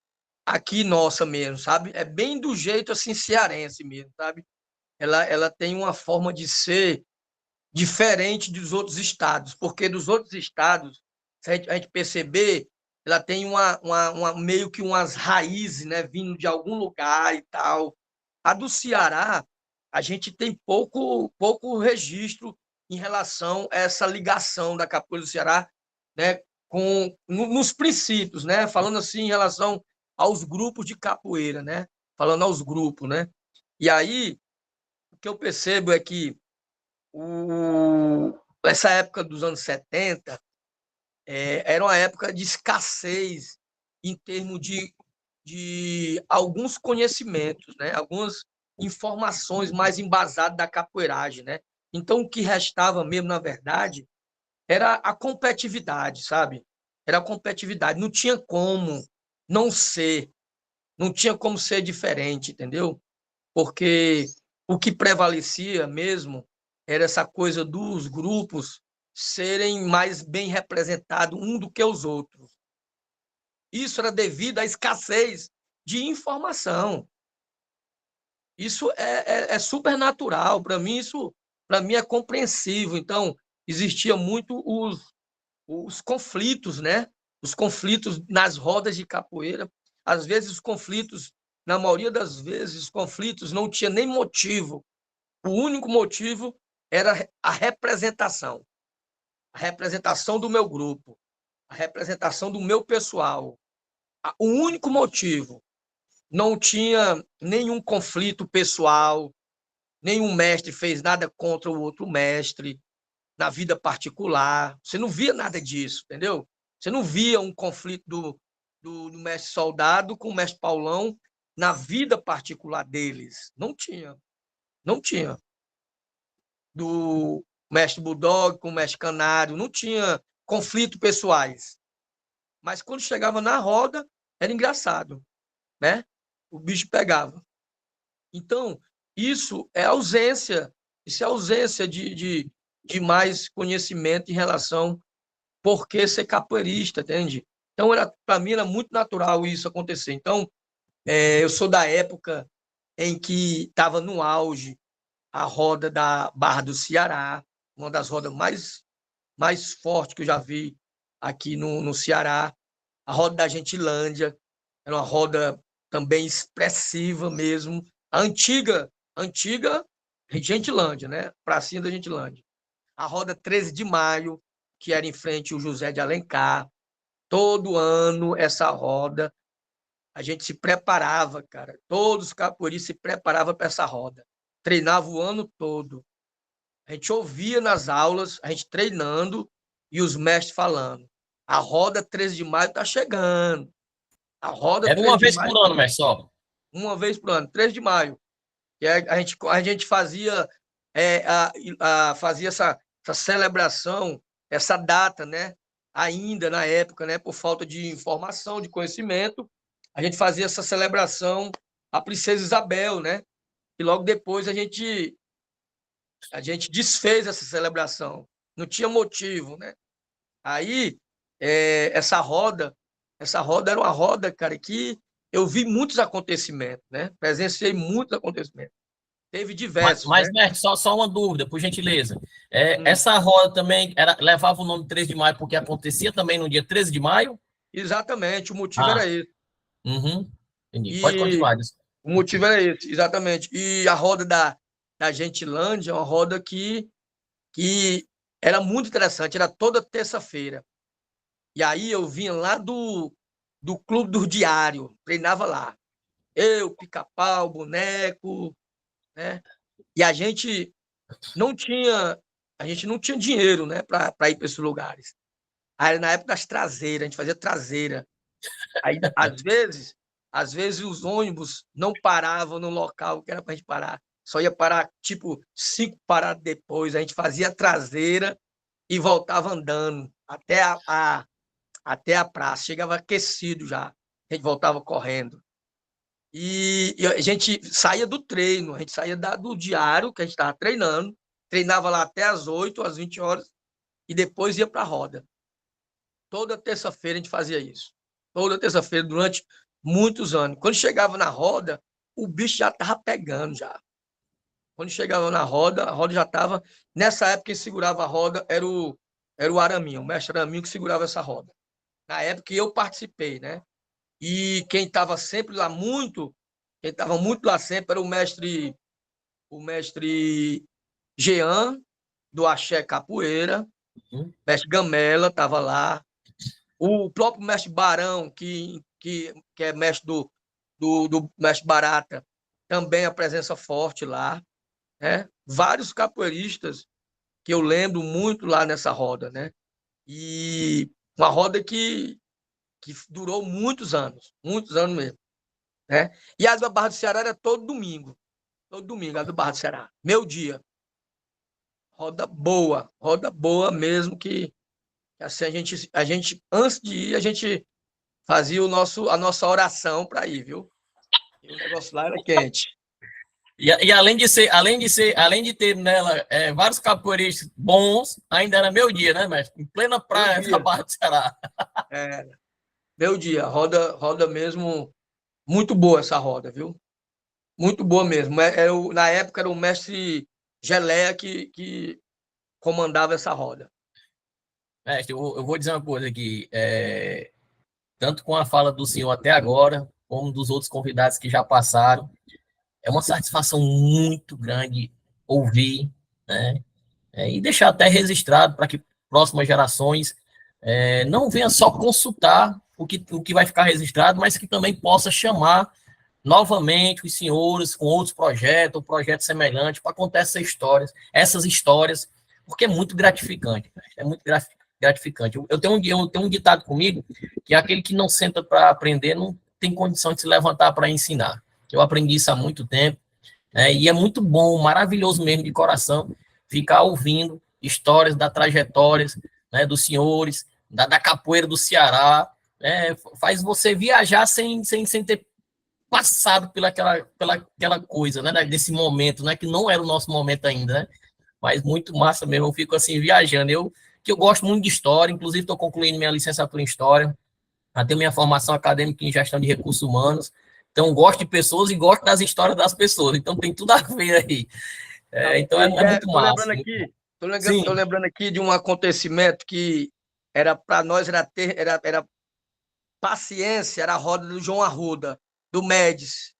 S2: aqui nossa mesmo, sabe? É bem do jeito assim cearense mesmo, sabe? Ela tem uma forma de ser diferente dos outros estados, porque dos outros estados, se a gente perceber, ela tem meio que umas raízes, né, vindo de algum lugar e tal. A do Ceará, a gente tem pouco registro em relação a essa ligação da capoeira do Ceará, né, nos princípios, né, falando assim em relação aos grupos de capoeira, né, falando aos grupos, né. E aí, o que eu percebo é que essa época dos anos 70 era uma época de escassez em termos de alguns conhecimentos, né? Algumas informações mais embasadas da capoeiragem. Né? Então, o que restava mesmo, na verdade, era a competitividade, sabe? Era a competitividade. Não tinha como não ser, não tinha como ser diferente, entendeu? Porque o que prevalecia mesmo era essa coisa dos grupos serem mais bem representados um do que os outros. Isso era devido à escassez de informação. Isso é super natural. Para mim é compreensível. Então, existia muito os conflitos, né? os conflitos nas rodas de capoeira. Às vezes, os conflitos, na maioria das vezes, os conflitos não tinha nem motivo. O único motivo era a representação do meu grupo, a representação do meu pessoal. O único motivo. Não tinha nenhum conflito pessoal, nenhum mestre fez nada contra o outro mestre na vida particular. Você não via nada disso, entendeu? Você não via um conflito do mestre Soldado com o mestre Paulão na vida particular deles. Não tinha. Não tinha. Do mestre Bulldog com o mestre Canário, não tinha conflito pessoais. Mas quando chegava na roda, era engraçado, né? O bicho pegava. Então, isso é ausência de mais conhecimento em relação por que ser capoeirista, entende? Então, para mim, era muito natural isso acontecer. Então, eu sou da época em que estava no auge a roda da Barra do Ceará, uma das rodas mais fortes que eu já vi aqui no Ceará. A roda da Gentilândia, era uma roda também expressiva mesmo. A antiga Gentilândia, né? Pracinha da Gentilândia. A roda 13 de maio, que era em frente ao José de Alencar. Todo ano, essa roda, a gente se preparava, cara. Todos os capoeiristas se preparavam para essa roda. Treinava o ano todo. A gente ouvia nas aulas, a gente treinando e os mestres falando. A roda 13 de maio está chegando. A roda
S1: Era
S2: 13
S1: uma
S2: de
S1: vez
S2: maio,
S1: por ano, mestre, só.
S2: uma vez por ano, 13 de maio. E a gente fazia, fazia essa celebração, essa data, né? Ainda na época, né? Por falta de informação, de conhecimento, a gente fazia essa celebração à Princesa Isabel, né? E logo depois a gente desfez essa celebração. Não tinha motivo, né? Aí, essa roda era uma roda, cara, que eu vi muitos acontecimentos, né? Presenciei muitos acontecimentos. Teve diversos, né?
S1: Mestre, só uma dúvida, por gentileza.
S2: Hum,
S1: Essa roda também levava o nome 13 de maio porque acontecia também no dia 13 de maio?
S2: exatamente, o motivo
S1: Ah,
S2: era esse.
S1: uhum, entendi. Pode
S2: E
S1: continuar.
S2: o motivo era esse, exatamente. E a roda da Gentilândia é uma roda que era muito interessante, era toda terça-feira. E aí eu vinha lá do Clube do Diário, treinava lá. Eu, pica-pau, boneco, né? E a gente não tinha dinheiro, né, para ir para esses lugares. Aí na época das traseiras, a gente fazia traseira. Aí às vezes os ônibus não paravam no local que era para a gente parar. Só ia parar tipo 5 paradas depois. A gente fazia traseira e voltava andando até a praça. Chegava aquecido já. A gente voltava correndo. E a gente saía do treino, a gente saía do diário que a gente estava treinando, treinava lá até às 8, às 20 horas, e depois ia para a roda. Toda terça-feira a gente fazia isso. Toda terça-feira, durante muitos anos. Quando chegava na roda, o bicho já estava pegando já. Quando chegava na roda, a roda já estava. Nessa época, quem segurava a roda era o Araminho, o mestre Araminho que segurava essa roda. Na época que eu participei, né? E quem estava sempre lá muito, quem estava muito lá sempre era o mestre Jean, do Axé Capoeira,
S1: Uhum.
S2: mestre Gamela estava lá, o próprio mestre Barão, que é mestre do mestre Barata, também a presença forte lá, né? Vários capoeiristas que eu lembro muito lá nessa roda, né? E uma roda que durou muitos anos mesmo, né? E a do Barra do Ceará era todo domingo, a do Barra do Ceará, meu dia. Roda boa mesmo, que assim a gente, antes de ir, a gente fazia a nossa oração para ir, viu? E o negócio lá era quente.
S1: E além de ter nela vários capoeiristas bons, ainda era meu dia, né, mestre? Em plena
S2: Meu
S1: praia da
S2: dia,
S1: Barra do Ceará.
S2: meu dia, roda mesmo, muito boa essa roda, viu? Muito boa mesmo. Na época era o mestre Geleia que comandava essa roda.
S1: Mestre, eu vou dizer uma coisa aqui, tanto com a fala do senhor até agora, como dos outros convidados que já passaram, é uma satisfação muito grande ouvir, né? E deixar até registrado para que próximas gerações não venham só consultar o que vai ficar registrado, mas que também possa chamar novamente os senhores com outros projetos, ou projetos semelhantes, para contar essas histórias, porque é muito gratificante, é muito gratificante. Eu tenho um ditado comigo, que é aquele que não senta para aprender, não tem condição de se levantar para ensinar. Eu aprendi isso há muito tempo, e é muito bom, maravilhoso mesmo de coração, ficar ouvindo histórias da trajetórias, né, dos senhores, da capoeira do Ceará, faz você viajar sem ter passado pela aquela coisa, né, desse momento, né, que não era o nosso momento ainda, né, mas muito massa mesmo, eu fico assim viajando, que eu gosto muito de história, inclusive estou concluindo minha licenciatura em História, tenho minha formação acadêmica em Gestão de Recursos Humanos, então gosto de pessoas e gosto das histórias das pessoas, então tem tudo a ver aí, então é muito
S2: Tô
S1: massa.
S2: lembrando
S1: Muito
S2: aqui,
S1: bom. Sim.
S2: tô lembrando aqui de um acontecimento que era para nós, era paciência, era a roda do João Arruda, do Médici,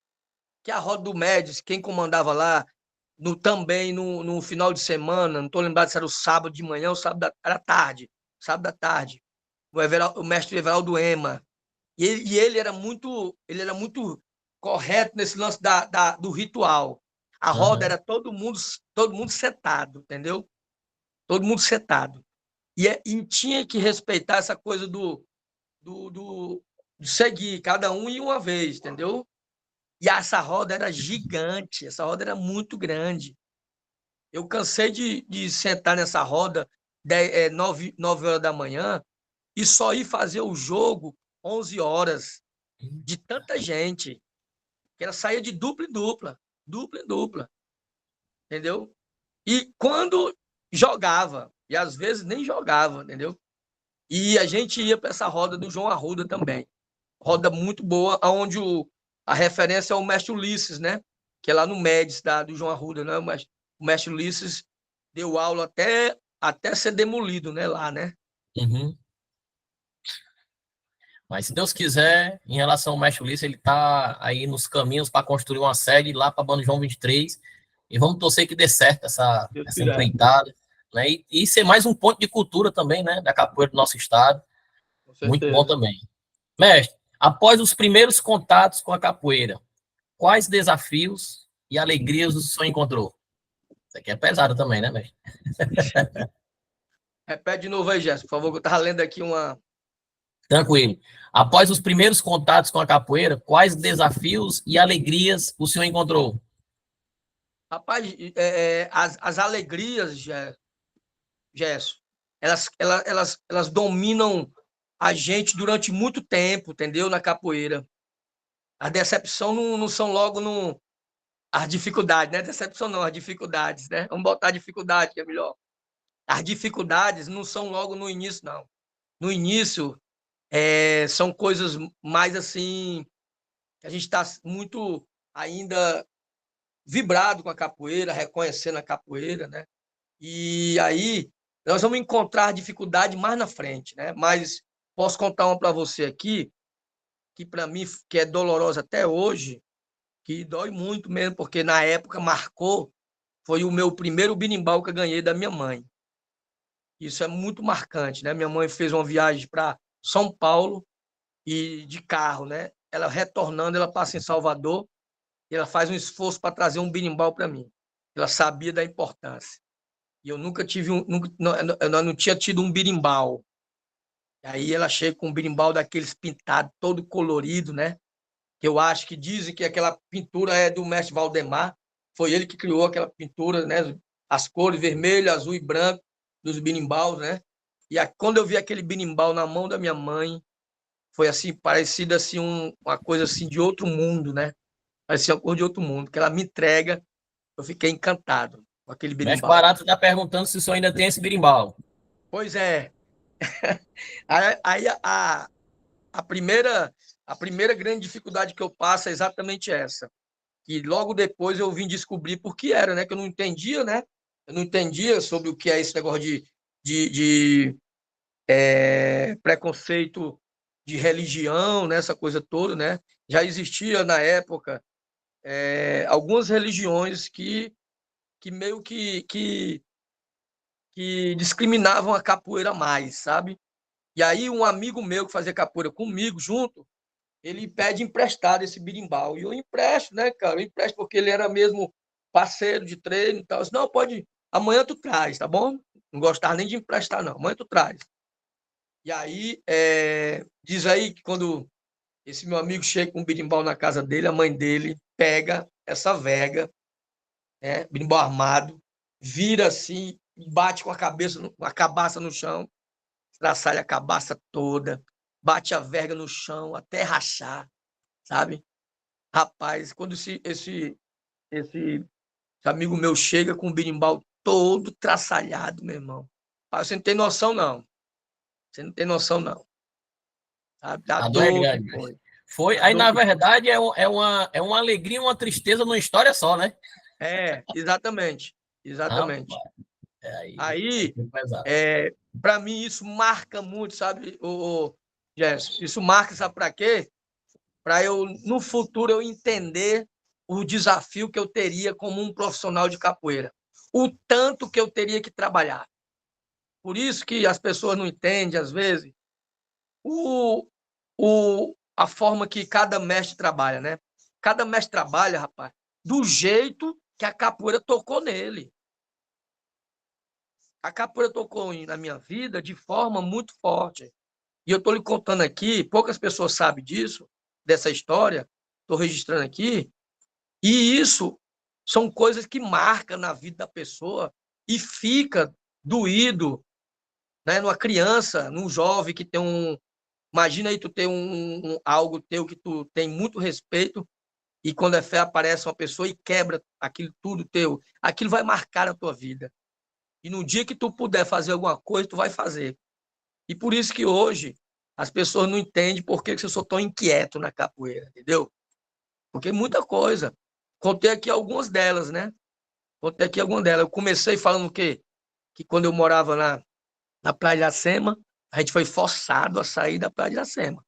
S2: que a roda do Médici, quem comandava lá, também no final de semana, não estou lembrado se era o sábado de manhã ou era tarde, sábado da tarde, o mestre Everaldo Ema. Ele era muito correto nesse lance do ritual. A roda
S1: Uhum.
S2: era todo mundo sentado, entendeu? Todo mundo sentado. E tinha que respeitar essa coisa do, do, de seguir, cada um ia uma vez, entendeu? E essa roda era gigante, essa roda era muito grande. Eu cansei de sentar nessa roda 9 horas da manhã e só ir fazer o jogo 11 horas, de tanta gente, que ela saía de dupla em dupla, entendeu? E quando jogava, e às vezes nem jogava, entendeu? E a gente ia para essa roda do João Arruda também. Roda muito boa, onde a referência é o mestre Ulisses, né? Que é lá no Médici do João Arruda, né? O mestre Ulisses deu aula até ser demolido, né? Lá, né?
S1: Uhum. Mas se Deus quiser, em relação ao Mestre Ulisses, ele está aí nos caminhos para construir uma sede lá para a Banda João 23. E vamos torcer que dê certo
S2: Deus
S1: essa
S2: quiser.
S1: empreitada. Né? E ser mais um ponto de cultura também, né? Da capoeira do nosso estado.
S2: Com
S1: Muito bom
S2: certeza.
S1: também. Mestre, após os primeiros contatos com a capoeira, quais desafios e alegrias o senhor encontrou? Isso aqui é pesado também, né, mestre?
S2: Repete de novo aí, Jéssica, por favor, que eu estava lendo aqui uma.
S1: Tranquilo. Após os primeiros contatos com a capoeira, quais desafios e alegrias o senhor encontrou?
S2: Rapaz, as alegrias, Gerson, elas dominam a gente durante muito tempo, entendeu? Na capoeira. A decepção não são logo no, as dificuldades, né? Decepção não, as dificuldades, né? Vamos botar a dificuldade, que é melhor. As dificuldades não são logo no início, não. No início, são coisas mais assim, que a gente está muito ainda vibrado com a capoeira, reconhecendo a capoeira, né? E aí nós vamos encontrar dificuldade mais na frente, né? Mas posso contar uma para você aqui, que para mim que é dolorosa até hoje, que dói muito mesmo, porque na época marcou, foi o meu primeiro berimbau que eu ganhei da minha mãe. Isso é muito marcante, né? Minha mãe fez uma viagem para São Paulo e de carro, né? Ela retornando, ela passa em Salvador e ela faz um esforço para trazer um berimbau para mim. Ela sabia da importância. E eu nunca tive eu não tinha tido um berimbau. Aí ela chega com um berimbau daqueles pintados, todo colorido, né? Que eu acho que dizem que aquela pintura é do mestre Valdemar. Foi ele que criou aquela pintura, né? As cores vermelho, azul e branco dos birimbaus, né? Quando eu vi aquele birimbau na mão da minha mãe, foi assim, parecido assim uma coisa assim de outro mundo, né? Parecia uma coisa de outro mundo, que ela me entrega, eu fiquei encantado com aquele
S1: Mestre
S2: birimbau.
S1: Barato está perguntando se o senhor ainda tem esse berimbau.
S2: Pois é. Aí a primeira grande dificuldade que eu passo é exatamente essa. Que logo depois eu vim descobrir por que era, né? Que eu não entendia, né? Eu não entendia sobre o que é esse negócio de preconceito de religião, né, essa coisa toda, né? Já existia na época algumas religiões que meio que discriminavam a capoeira mais, sabe? E aí um amigo meu que fazia capoeira comigo junto, ele pede emprestado esse birimbau. E eu empresto, né, cara? Eu empresto porque ele era mesmo parceiro de treino e tal. Eu disse, não, pode, amanhã tu traz, tá bom? Não gostava nem de emprestar, não. Amanhã tu traz. E aí, diz aí que quando esse meu amigo chega com o birimbau na casa dele, a mãe dele pega essa verga, né, birimbau armado, vira assim, bate com a cabeça, a cabaça no chão, estraçalha a cabaça toda, bate a verga no chão até rachar, sabe? Rapaz, quando esse amigo meu chega com o birimbau todo traçalhado, meu irmão. Você não tem noção, não. Você não tem noção, não. Sabe? Da
S1: A dor é
S2: dor que
S1: grande.
S2: foi.
S1: Foi,
S2: Da
S1: aí,
S2: dor
S1: na
S2: que foi.
S1: verdade, é uma alegria e uma tristeza numa história só, né?
S2: Exatamente. Exatamente.
S1: Rapaz, aí
S2: Aí,
S1: foi pesado.
S2: para mim, isso marca muito, sabe, Gerson? Isso marca, sabe para quê? Para eu, no futuro, eu entender o desafio que eu teria como um profissional de capoeira. O tanto que eu teria que trabalhar. Por isso que as pessoas não entendem, às vezes, o, a forma que cada mestre trabalha, né? Cada mestre trabalha, rapaz, do jeito que a capoeira tocou nele. A capoeira tocou na minha vida de forma muito forte. E eu estou lhe contando aqui, poucas pessoas sabem disso, dessa história, estou registrando aqui, e isso são coisas que marcam na vida da pessoa e fica doído, né, numa criança, num jovem que tem um. Imagina aí tu ter algo teu que tu tem muito respeito e quando é fé aparece uma pessoa e quebra aquilo tudo teu. Aquilo vai marcar a tua vida. E no dia que tu puder fazer alguma coisa, tu vai fazer. E por isso que hoje as pessoas não entendem por que eu sou tão inquieto na capoeira, entendeu? Porque muita coisa. Contei aqui algumas delas, né? Contei aqui algumas delas. Eu comecei falando o quê? Que quando eu morava na Praia de Iracema, a gente foi forçado a sair da Praia de Iracema.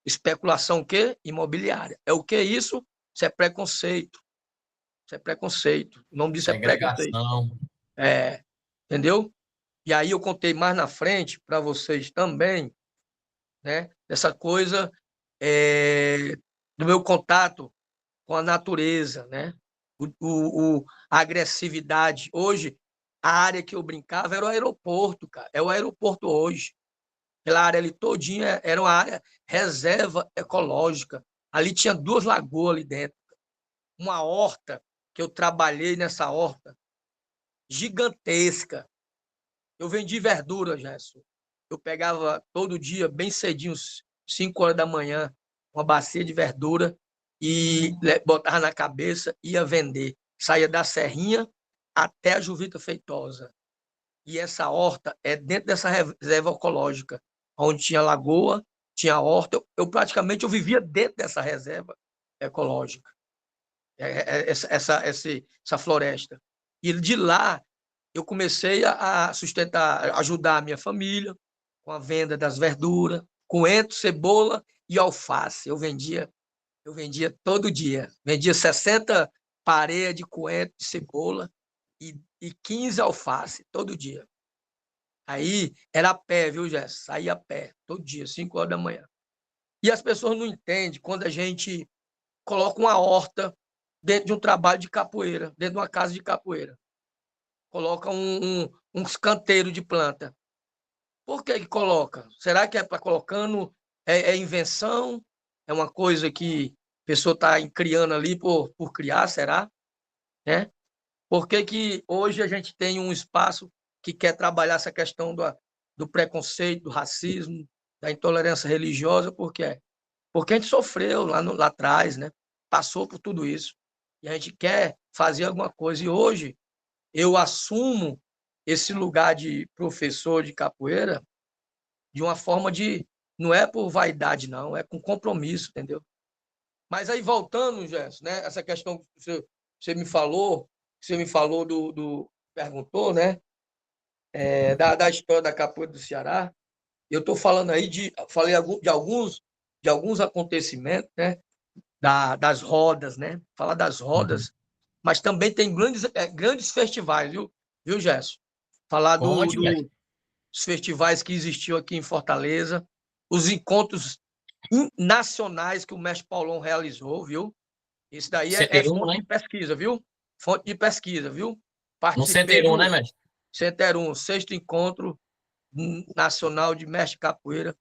S2: Especulação o quê? Imobiliária. É o que isso? Isso é preconceito. Isso é preconceito. O nome disso é preconceito.
S1: Segregação.
S2: Entendeu? E aí eu contei mais na frente para vocês também, né? Dessa coisa do meu contato com a natureza, né? A agressividade. Hoje, a área que eu brincava era o aeroporto, cara. É o aeroporto hoje. Aquela área ali todinha era uma área reserva ecológica. Ali tinha 2 lagoas ali dentro. Uma horta, que eu trabalhei nessa horta, gigantesca. Eu vendi verdura, Gerson. Eu pegava todo dia, bem cedinho, 5 horas da manhã, uma bacia de verdura e botava na cabeça e ia vender. Saía da Serrinha até a Juvita Feitosa. E essa horta é dentro dessa reserva ecológica, onde tinha lagoa, tinha horta. Eu praticamente eu vivia dentro dessa reserva ecológica, essa floresta. E de lá eu comecei a sustentar, ajudar a minha família com a venda das verduras, coentro, cebola e alface. Eu vendia todo dia. Vendia 60 pareias de coentro, de cebola e 15 alface todo dia. Aí era a pé, viu, Jéssica? Saía a pé, todo dia, 5 horas da manhã. E as pessoas não entendem quando a gente coloca uma horta dentro de um trabalho de capoeira, dentro de uma casa de capoeira. Coloca uns canteiros de planta. Por que coloca? Será que é para colocando? É invenção? É uma coisa que a pessoa está criando ali por criar, será? Né? Por que que hoje a gente tem um espaço que quer trabalhar essa questão do preconceito, do racismo, da intolerância religiosa? Por quê? Porque a gente sofreu lá atrás, né? Passou por tudo isso. E a gente quer fazer alguma coisa. E hoje eu assumo esse lugar de professor de capoeira de uma forma de. Não é por vaidade, não, é com compromisso, entendeu? Mas aí voltando, Gerson, né? Essa questão que você me falou perguntou, né? Da história da capoeira do Ceará. eu estou falando aí falei de alguns acontecimentos, né? Das rodas, né? Falar das rodas, mas também tem grandes festivais, viu, Gerson? Falar
S1: Pode, mestre.
S2: dos festivais que existiu aqui em Fortaleza, os encontros nacionais que o mestre Paulão realizou, viu? Isso daí é
S1: 101,
S2: fonte
S1: né?
S2: de pesquisa, viu? Fonte de pesquisa, viu?
S1: No
S2: Participei
S1: 101, né,
S2: do
S1: mestre?
S2: 101, sexto encontro nacional de mestre capoeira.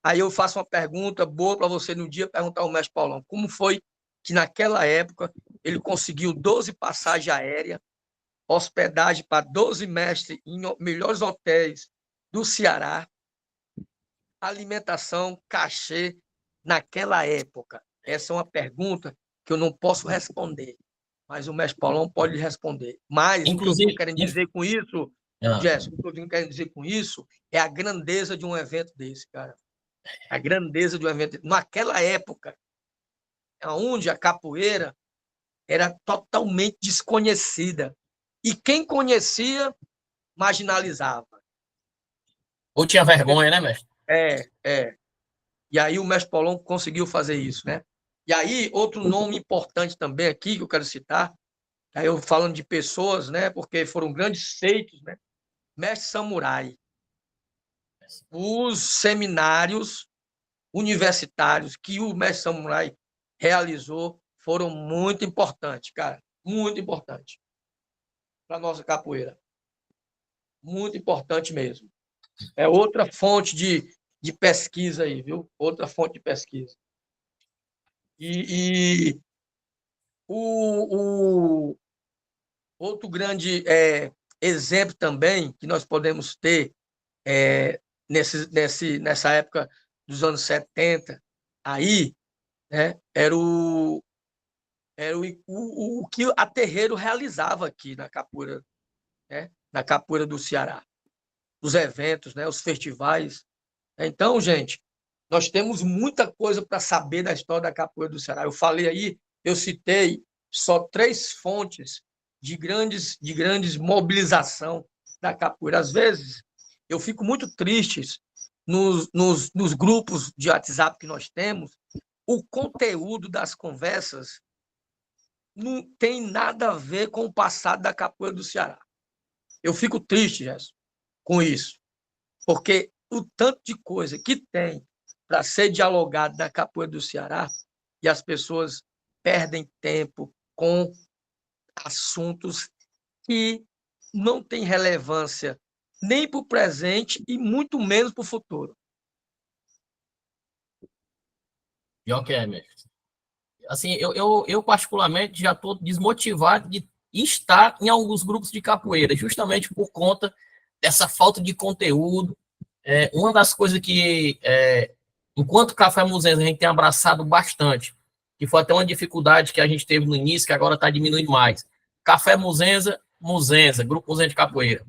S2: Aí eu faço uma pergunta boa para você no dia, perguntar ao mestre Paulão, como foi que naquela época ele conseguiu 12 passagens aéreas, hospedagem para 12 mestres em melhores hotéis do Ceará, alimentação, cachê naquela época? Essa é uma pergunta que eu não posso responder, mas o mestre Paulão pode responder. Mas o que eu estou
S1: Inclusive,
S2: querendo dizer com isso,
S1: ah,
S2: Jéssica, o que eu quero dizer com isso é a grandeza de um evento desse, cara. A grandeza de um evento. Naquela época, onde a capoeira era totalmente desconhecida. E quem conhecia, marginalizava.
S1: ou tinha vergonha, né, mestre?
S2: É. E aí o mestre Paulão conseguiu fazer isso, né? E aí, outro nome importante também aqui que eu quero citar, aí eu falando de pessoas, né? Porque foram grandes feitos, né? Mestre Samurai. Os seminários universitários que o mestre Samurai realizou foram muito importantes, cara. Muito importante para a nossa capoeira. Muito importante mesmo. É outra fonte de pesquisa aí, viu? Outra fonte de pesquisa. E o outro grande exemplo também que nós podemos ter nessa época dos anos 70, aí, né, era o que a Terreiro realizava aqui na capoeira, né, na capoeira do Ceará. Os eventos, né, os festivais. Então, gente, nós temos muita coisa para saber da história da capoeira do Ceará. Eu falei aí, eu citei só 3 fontes de grandes mobilização da capoeira. Às vezes, eu fico muito triste nos grupos de WhatsApp que nós temos, o conteúdo das conversas não tem nada a ver com o passado da capoeira do Ceará. Eu fico triste, Gerson, com isso, porque o tanto de coisa que tem para ser dialogado na capoeira do Ceará e as pessoas perdem tempo com assuntos que não têm relevância nem para o presente e muito menos para o futuro.
S1: Pior que é, mestre. Assim, eu particularmente já estou desmotivado de estar em alguns grupos de capoeira, justamente por conta dessa falta de conteúdo. Uma das coisas que, enquanto Café Muzenza, a gente tem abraçado bastante, que foi até uma dificuldade que a gente teve no início, que agora está diminuindo mais. Café Muzenza, Grupo Muzenza de Capoeira.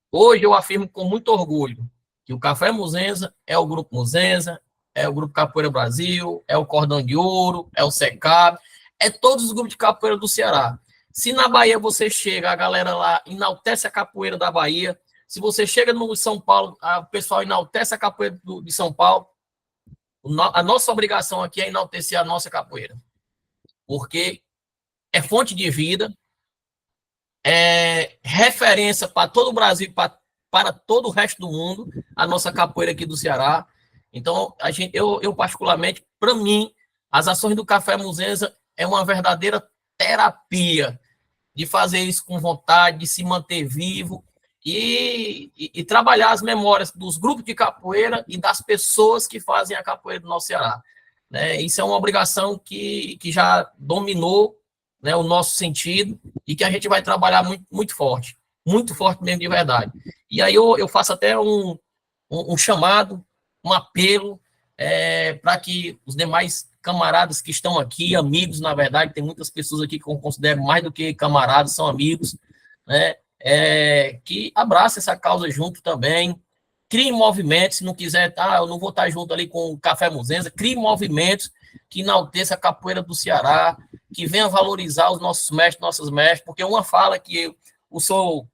S1: Hoje eu afirmo com muito orgulho que o Café Muzenza é o Grupo Muzenza, é o Grupo Capoeira Brasil, é o Cordão de Ouro, é o SECAB, é todos os grupos de capoeira do Ceará. Se na Bahia você chega, a galera lá enaltece a capoeira da Bahia. Se você chega no São Paulo, o pessoal enaltece a capoeira de São Paulo. A nossa obrigação aqui é enaltecer a nossa capoeira, porque é fonte de vida, é referência para todo o Brasil, para todo o resto do mundo, a nossa capoeira aqui do Ceará. Então, eu particularmente, para mim, as ações do Café Muzenza é uma verdadeira terapia de fazer isso com vontade, de se manter vivo e trabalhar as memórias dos grupos de capoeira e das pessoas que fazem a capoeira do nosso Ceará. Né? Isso é uma obrigação que já dominou, né, o nosso sentido e que a gente vai trabalhar muito forte mesmo de verdade. E aí eu faço até um chamado, um apelo para que os demais camaradas que estão aqui, amigos, na verdade, tem muitas pessoas aqui que eu considero mais do que camaradas, são amigos, né? Que abracem essa causa junto também, criem movimentos, se não quiser, eu não vou estar junto ali com o Café Muzenza, crie movimentos que enalteça a capoeira do Ceará, que venha valorizar os nossos mestres, nossas mestras, porque uma fala que o senhor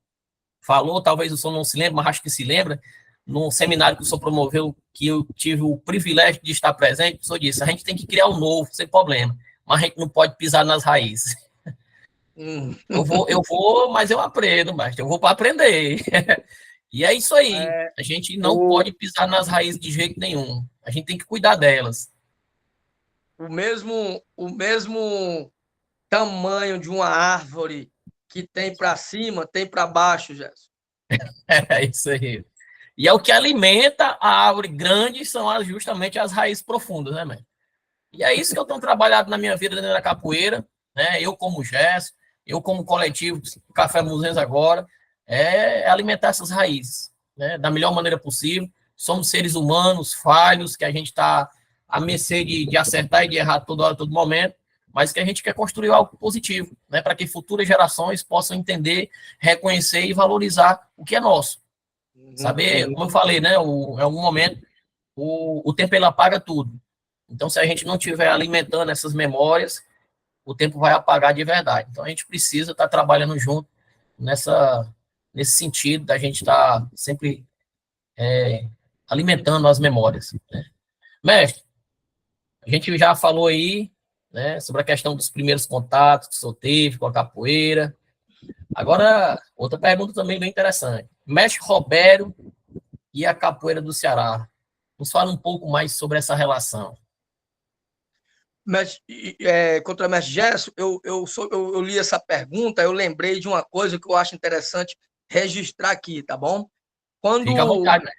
S1: falou, talvez o senhor não se lembre, mas acho que se lembra, num seminário que o senhor promoveu, que eu tive o privilégio de estar presente, o senhor disse, a gente tem que criar um novo, sem problema, mas a gente não pode pisar nas raízes.
S2: Hum.
S1: Mas eu aprendo, mas eu vou para aprender. E é isso aí.
S2: É,
S1: A gente não
S2: o,
S1: pode pisar nas raízes de jeito nenhum. A gente tem que cuidar delas.
S2: o mesmo tamanho de uma árvore que tem para cima, tem para baixo, Gerson.
S1: É isso aí. E é o que alimenta a árvore grande, são justamente as raízes profundas, né, mãe? E é isso que eu tenho trabalhado na minha vida dentro da capoeira, né? Eu como gesto, eu como coletivo Café Museus agora, é alimentar essas raízes, né? Da melhor maneira possível. Somos seres humanos, falhos, que a gente está à mercê de acertar e de errar toda hora, todo momento, mas que a gente quer construir algo positivo, né? Para que futuras gerações possam entender, reconhecer e valorizar o que é nosso. Saber, como eu falei, né? Em algum momento, o tempo ele apaga tudo. Então, se a gente não estiver alimentando essas memórias, o tempo vai apagar de verdade. Então, a gente precisa estar trabalhando junto nesse sentido, da gente estar sempre alimentando as memórias. Né? Mestre, a gente já falou aí, né, sobre a questão dos primeiros contatos que o senhor teve com a capoeira. Agora, outra pergunta também bem interessante. Mestre Robério e a capoeira do Ceará. Nos fala um pouco mais sobre essa relação.
S2: Contra o mestre Gerson, eu li essa pergunta, eu lembrei de uma coisa que eu acho interessante registrar aqui, tá bom?
S1: Fica à
S2: Quando,
S1: vontade, né?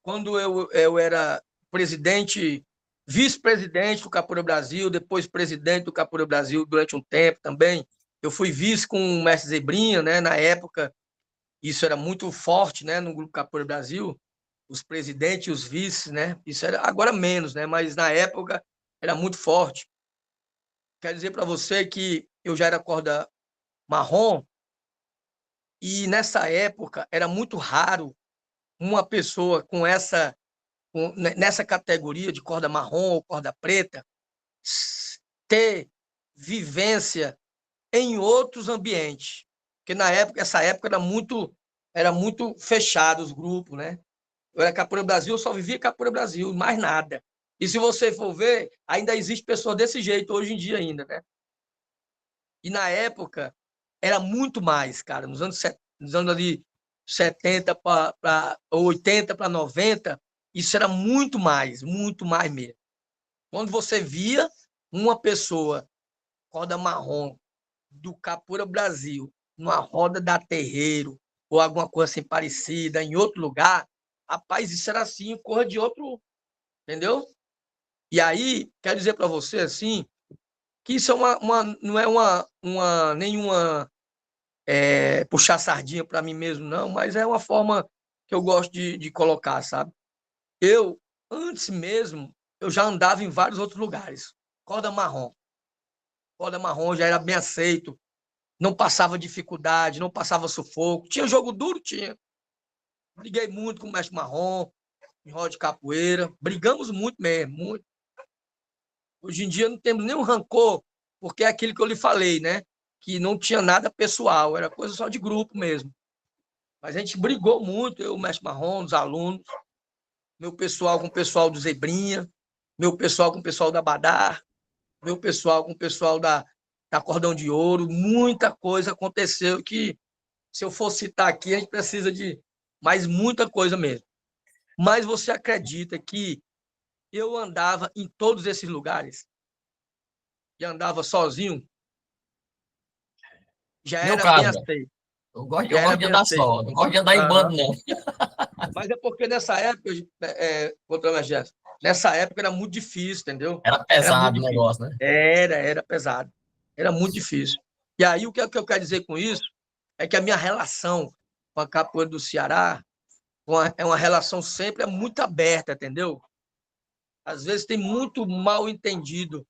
S2: quando eu era presidente, vice-presidente do Capoeira Brasil, depois presidente do Capoeira Brasil durante um tempo também, eu fui vice com o mestre Zebrinha, né? Na época, isso era muito forte, né? No Grupo Capoeira Brasil, os presidentes e os vices, né? Isso era agora menos, né? Mas na época era muito forte. Quero dizer para você que eu já era corda marrom e nessa época era muito raro uma pessoa nessa categoria de corda marrom ou corda preta ter vivência em outros ambientes, porque essa época era muito fechado os grupos, né? Eu era Capoeira Brasil, eu só vivia Capoeira Brasil, mais nada. E se você for ver, ainda existe pessoa desse jeito hoje em dia ainda, né? E na época era muito mais, cara. Nos anos ali 70 para 80 para 90, isso era muito mais mesmo. Quando você via uma pessoa, corda marrom, do Capoeira Brasil, numa roda da Terreiro, ou alguma coisa assim parecida, em outro lugar, rapaz, isso era assim, cor de outro, entendeu? E aí, quero dizer para você assim, que isso é não é nenhuma puxar sardinha para mim mesmo, não, mas é uma forma que eu gosto de colocar, sabe? Eu, antes mesmo, eu já andava em vários outros lugares. Corda marrom. Corda marrom já era bem aceito, não passava dificuldade, não passava sufoco. Tinha jogo duro? Tinha. Briguei muito com o mestre marrom, em roda de capoeira. Brigamos muito mesmo, muito. Hoje em dia não temos nenhum rancor, porque é aquilo que eu lhe falei, né? Que não tinha nada pessoal, era coisa só de grupo mesmo. Mas a gente brigou muito, eu, o mestre marrom, os alunos, meu pessoal com o pessoal do Zebrinha, meu pessoal com o pessoal da Badar, meu pessoal com o pessoal da Cordão de Ouro. Muita coisa aconteceu que, se eu for citar aqui, a gente precisa de mais muita coisa mesmo. Mas você acredita que eu andava em todos esses lugares e andava sozinho? Já
S1: Meu
S2: era bem
S1: caso, né?
S2: aceito.
S1: Eu
S2: Já era
S1: gosto de
S2: bem
S1: andar
S2: aceito.
S1: só, não gosto de andar em bando,
S2: Uhum.
S1: não.
S2: Mas é porque nessa época, nessa época era muito difícil, entendeu?
S1: Era
S2: Era muito
S1: pesado o
S2: difícil.
S1: negócio, né?
S2: Era pesado. Era muito difícil. E aí, o que eu quero dizer com isso é que a minha relação com a capoeira do Ceará é uma relação sempre muito aberta, entendeu? Às vezes tem muito mal entendido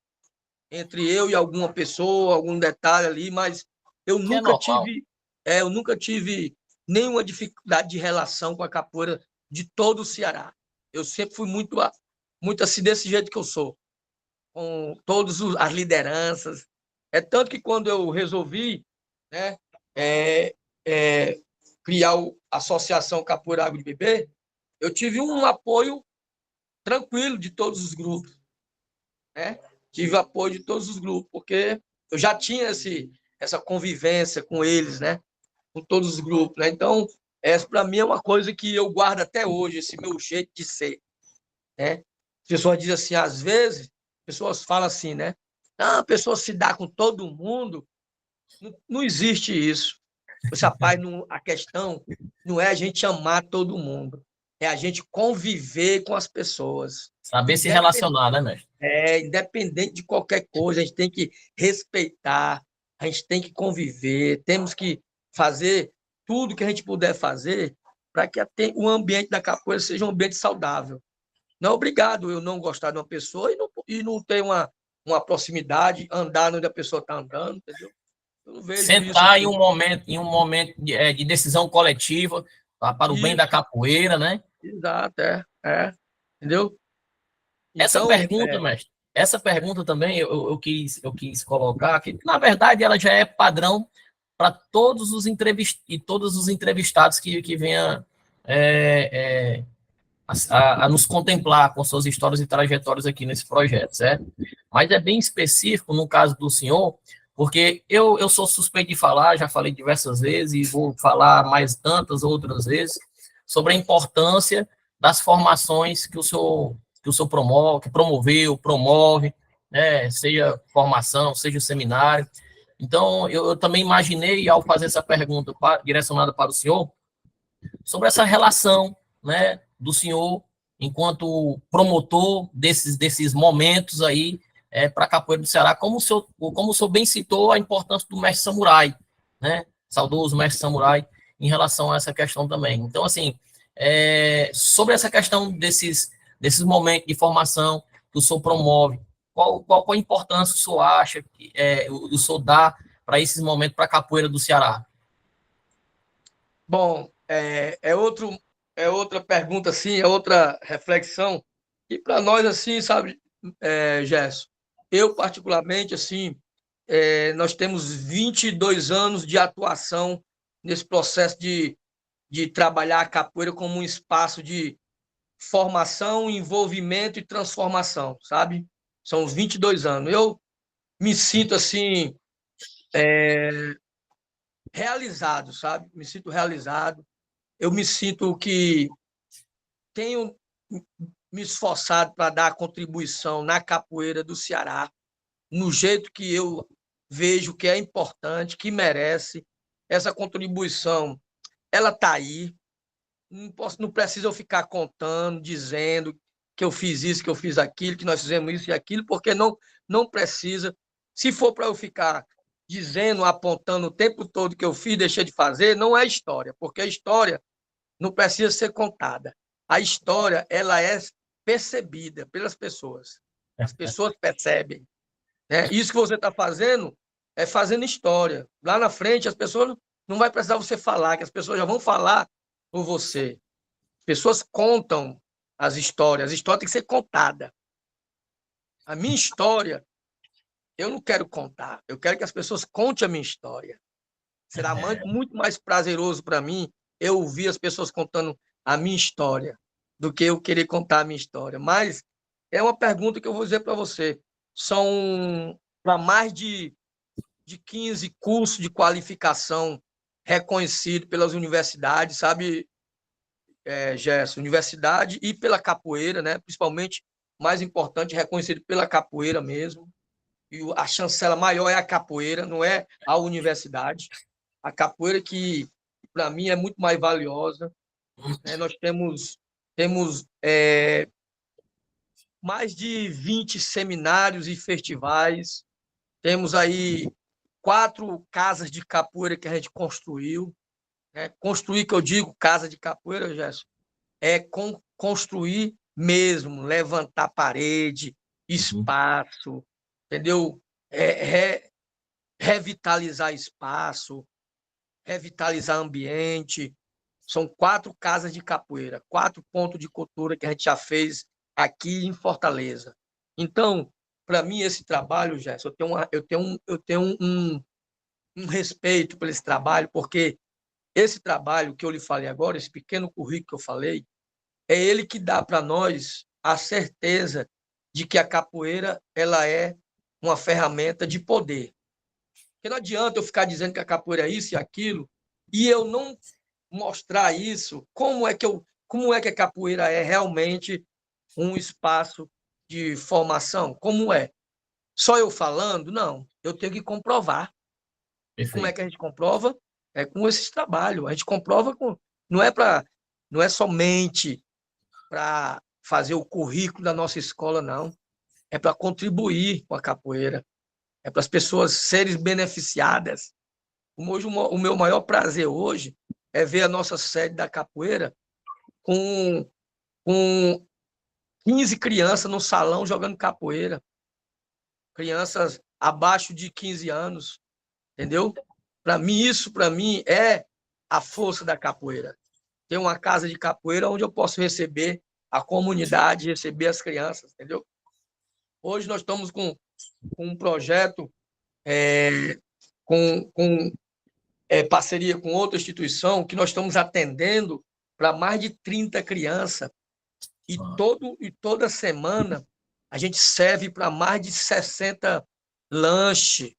S2: entre eu e alguma pessoa, algum detalhe ali, mas eu
S1: Que é
S2: nunca
S1: normal.
S2: tive, eu nunca tive nenhuma dificuldade de relação com a capoeira de todo o Ceará. Eu sempre fui muito assim desse jeito que eu sou, com todas as lideranças. É tanto que quando eu resolvi, né, é, é, criar a Associação Capoeira Água de Beber, eu tive um apoio tranquilo de todos os grupos, né? Tive apoio de todos os grupos, porque eu já tinha essa convivência com eles, né? Com todos os grupos, né? Então, essa para mim é uma coisa que eu guardo até hoje, esse meu jeito de ser, né? As pessoas dizem assim, às vezes, pessoas falam assim, né? Ah, a pessoa se dá com todo mundo. Não existe isso. Esse rapaz, a questão não é a gente amar todo mundo, é a gente conviver com as pessoas.
S1: Saber se relacionar, né, mestre?
S2: Independente de qualquer coisa, a gente tem que respeitar, a gente tem que conviver, temos que fazer tudo que a gente puder fazer para que o ambiente da capoeira seja um ambiente saudável. Não é obrigado eu não gostar de uma pessoa e não ter uma proximidade, andar onde a pessoa está andando, entendeu? Eu não vejo isso
S1: Sentar
S2: assim.
S1: em um momento de decisão coletiva, tá, para o bem da
S2: Isso,
S1: capoeira, né?
S2: exato, entendeu?
S1: Essa
S2: Então,
S1: pergunta, mestre, essa pergunta também eu quis colocar, que na verdade ela já é padrão para todos os entrevistados que venham é, a nos contemplar com suas histórias e trajetórias aqui nesse projeto, certo? Mas é bem específico no caso do senhor, porque eu sou suspeito de falar, já falei diversas vezes e vou falar mais tantas outras vezes sobre a importância das formações que o senhor promove, que promoveu, promove, né, seja formação, seja seminário. Então, eu também imaginei, ao fazer essa pergunta direcionada para o senhor, sobre essa relação, né, do senhor enquanto promotor desses momentos aí para a capoeira do Ceará, como o senhor bem citou a importância do mestre samurai, né, saudoso mestre samurai, em relação a essa questão também. Então, assim, sobre essa questão desses momentos de formação que o senhor promove, qual a importância o senhor acha que o senhor dá para esses momentos para a capoeira do Ceará?
S2: bom, é outra pergunta, assim, é outra reflexão. E para nós, assim, sabe, Gerson, eu particularmente, assim, nós temos 22 anos de atuação nesse processo de trabalhar a capoeira como um espaço de formação, envolvimento e transformação, sabe? São os 22 anos. Eu me sinto, assim, realizado, sabe? Me sinto realizado. Eu me sinto que tenho me esforçado para dar contribuição na capoeira do Ceará, no jeito que eu vejo que é importante, que merece. Essa contribuição, ela está aí. Não precisa eu ficar contando, dizendo que eu fiz isso, que eu fiz aquilo, que nós fizemos isso e aquilo, porque não precisa. Se for para eu ficar dizendo, apontando o tempo todo que eu fiz, deixei de fazer, não é história, porque a história não precisa ser contada. A história, ela é percebida pelas pessoas. As pessoas percebem, né? Isso que você está fazendo é fazendo história. Lá na frente, as pessoas não vai precisar você falar, que as pessoas já vão falar por você. As pessoas contam as histórias têm que ser contada. A minha história, eu não quero contar, eu quero que as pessoas contem a minha história. Será muito mais prazeroso para mim eu ouvir as pessoas contando a minha história do que eu querer contar a minha história. Mas é uma pergunta que eu vou dizer para você. São para mais de 15 cursos de qualificação reconhecidos pelas universidades, sabe, Gerson? Universidade e pela capoeira, né? Principalmente, mais importante, reconhecido pela capoeira mesmo. E a chancela maior é a capoeira, não é a universidade. A capoeira que, para mim, é muito mais valiosa, né? Nós temos mais de 20 seminários e festivais, temos aí 4 casas de capoeira que a gente construiu, né? Construir, que eu digo, casa de capoeira, Gerson, é construir mesmo, levantar parede,
S1: Uhum.
S2: espaço, entendeu? Revitalizar espaço, revitalizar ambiente. São 4 casas de capoeira, 4 pontos de cultura que a gente já fez aqui em Fortaleza. Então, para mim, esse trabalho, Gerson, eu tenho um respeito por esse trabalho, porque esse trabalho que eu lhe falei agora, esse pequeno currículo que eu falei, é ele que dá para nós a certeza de que a capoeira ela é uma ferramenta de poder. Porque não adianta eu ficar dizendo que a capoeira é isso e aquilo e eu não mostrar isso, como é que a capoeira é realmente um espaço de formação? Como é? Só eu falando? Não, eu tenho que comprovar. E como é
S1: Perfeito.
S2: que a gente comprova? É com esses trabalhos. A gente comprova com. Não é somente para fazer o currículo da nossa escola, não. É para contribuir com a capoeira. É para as pessoas serem beneficiadas. Hoje, o meu maior prazer hoje é ver a nossa sede da capoeira com 15 crianças no salão jogando capoeira. Crianças abaixo de 15 anos, entendeu? Para mim, isso para mim é a força da capoeira. Ter uma casa de capoeira onde eu posso receber a comunidade, receber as crianças, entendeu? Hoje nós estamos com um projeto com parceria com outra instituição que nós estamos atendendo para mais de 30 crianças e toda semana a gente serve para mais de 60 lanches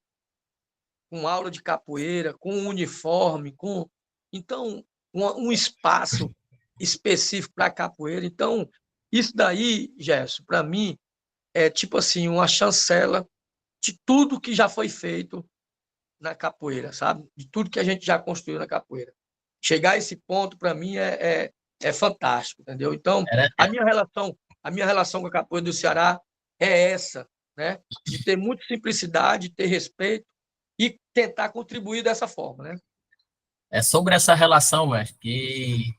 S2: com aula de capoeira, com uniforme, com então um espaço específico para capoeira. Então, isso daí, Gerson, para mim é tipo assim, uma chancela de tudo que já foi feito na capoeira, sabe? De tudo que a gente já construiu na capoeira. Chegar a esse ponto para mim é fantástico, entendeu? Então,
S1: Era,
S2: a minha relação com a capoeira do Ceará é essa, né? De ter muita simplicidade, ter respeito e tentar contribuir dessa forma, né?
S1: é sobre essa relação, mestre,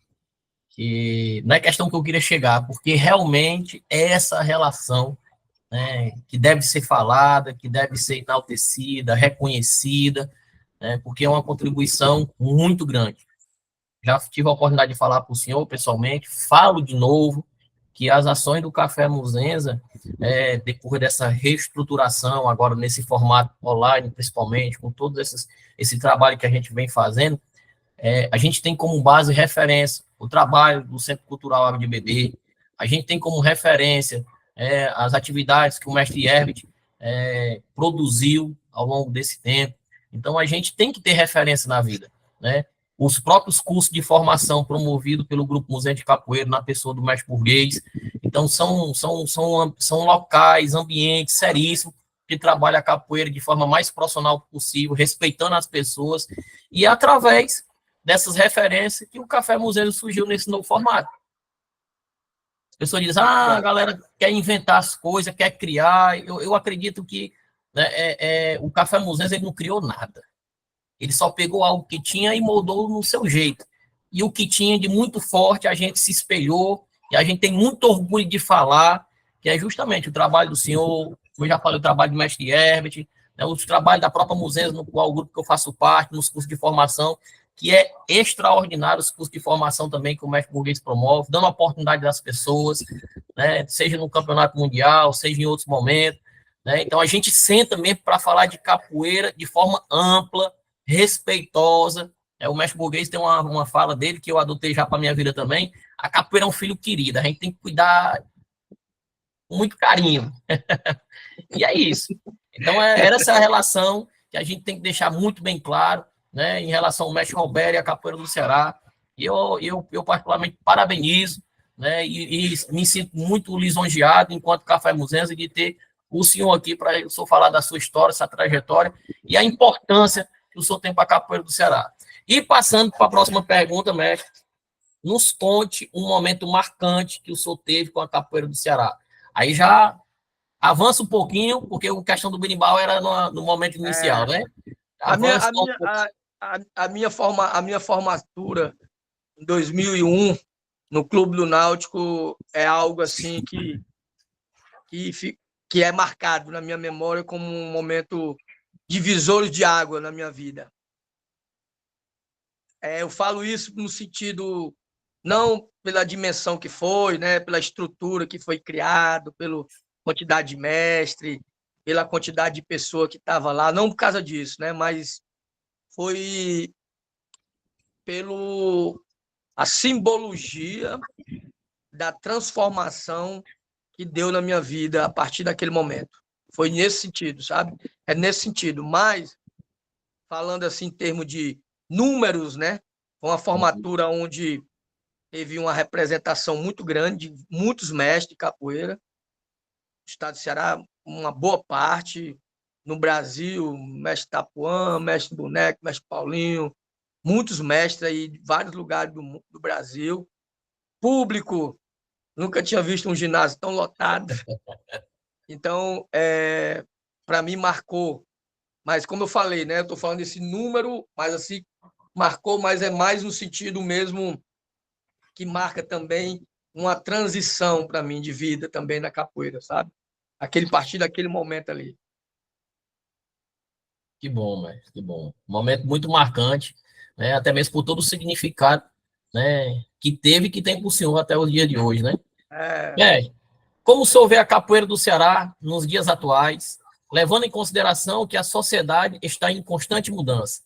S1: que não é questão que eu queria chegar, porque realmente é essa relação, né, que deve ser falada, que deve ser enaltecida, reconhecida, né, porque é uma contribuição muito grande. Já tive a oportunidade de falar para o senhor pessoalmente, falo de novo que as ações do Café Muzenza, depois dessa reestruturação, agora nesse formato online, principalmente, com todo esse trabalho que a gente vem fazendo, a gente tem como base referência o trabalho do Centro Cultural Água de Beber, a gente tem como referência as atividades que o mestre Herbert produziu ao longo desse tempo. Então, a gente tem que ter referência na vida, né? Os próprios cursos de formação promovidos pelo Grupo Museu de Capoeira, na pessoa do mestre burguês. Então, são locais, ambientes seríssimos, que trabalham a capoeira de forma mais profissional possível, respeitando as pessoas, e através dessas referências que o Café Museu surgiu nesse novo formato. As pessoas dizem, a galera quer inventar as coisas, quer criar. Eu acredito que, né, o Café Museu ele não criou nada. Ele só pegou algo que tinha e moldou no seu jeito. E o que tinha de muito forte, a gente se espelhou, e a gente tem muito orgulho de falar, que é justamente o trabalho do senhor, como eu já falei, o trabalho do mestre Herbert, né, o trabalho da própria Museu, no qual o grupo que eu faço parte, nos cursos de formação, que é extraordinário os cursos de formação também que o mestre burguês promove, dando oportunidade das pessoas, né, seja no campeonato mundial, seja em outros momentos. Né, então, a gente senta mesmo para falar de capoeira de forma ampla, respeitosa. O mestre burguês tem uma fala dele que eu adotei já para minha vida também. A capoeira é um filho querido, a gente tem que cuidar com muito carinho. E é isso. Então, era essa relação que a gente tem que deixar muito bem claro, né, em relação ao mestre Roberto e a capoeira do Ceará. E eu particularmente parabenizo, né, e me sinto muito lisonjeado enquanto Café Muzenza de ter o senhor aqui para o senhor falar da sua história, sua trajetória e a importância que o senhor tem para a capoeira do Ceará. E passando para a próxima pergunta, mestre, nos conte um momento marcante que o senhor teve com a capoeira do Ceará. Aí já avança um pouquinho, porque a questão do berimbau era no momento inicial, né?
S2: A minha,
S1: Avança
S2: a
S1: um
S2: minha,
S1: pouquinho.
S2: a minha formatura em 2001 no Clube do Náutico é algo assim que, que é marcado na minha memória como um momento divisor de água na minha vida. Eu falo isso no sentido não pela dimensão que foi, né, pela estrutura que foi criado, pela quantidade de mestre, pela quantidade de pessoa que estava lá, não por causa disso, né, mas foi pelo a simbologia da transformação que deu na minha vida a partir daquele momento. Foi nesse sentido, sabe? É nesse sentido. Mas, falando assim em termos de números, né? Uma formatura onde teve uma representação muito grande de muitos mestres de capoeira. O estado do Ceará, uma boa parte. No Brasil, mestre Tapuã, mestre Boneco, mestre Paulinho, muitos mestres aí de vários lugares do Brasil. Público, nunca tinha visto um ginásio tão lotado. Então, para mim, marcou. Mas, como eu falei, né? Eu estou falando desse número, mas assim, marcou, mas é mais no sentido mesmo que marca também uma transição para mim de vida também na capoeira, sabe? Aquele partir daquele momento ali.
S1: Que bom, mestre, que bom. Um momento muito marcante, né? Até mesmo por todo o significado, né? Que teve e que tem para o senhor até o dia de hoje, né? É, como o senhor vê a capoeira do Ceará nos dias atuais, levando em consideração que a sociedade está em constante mudança?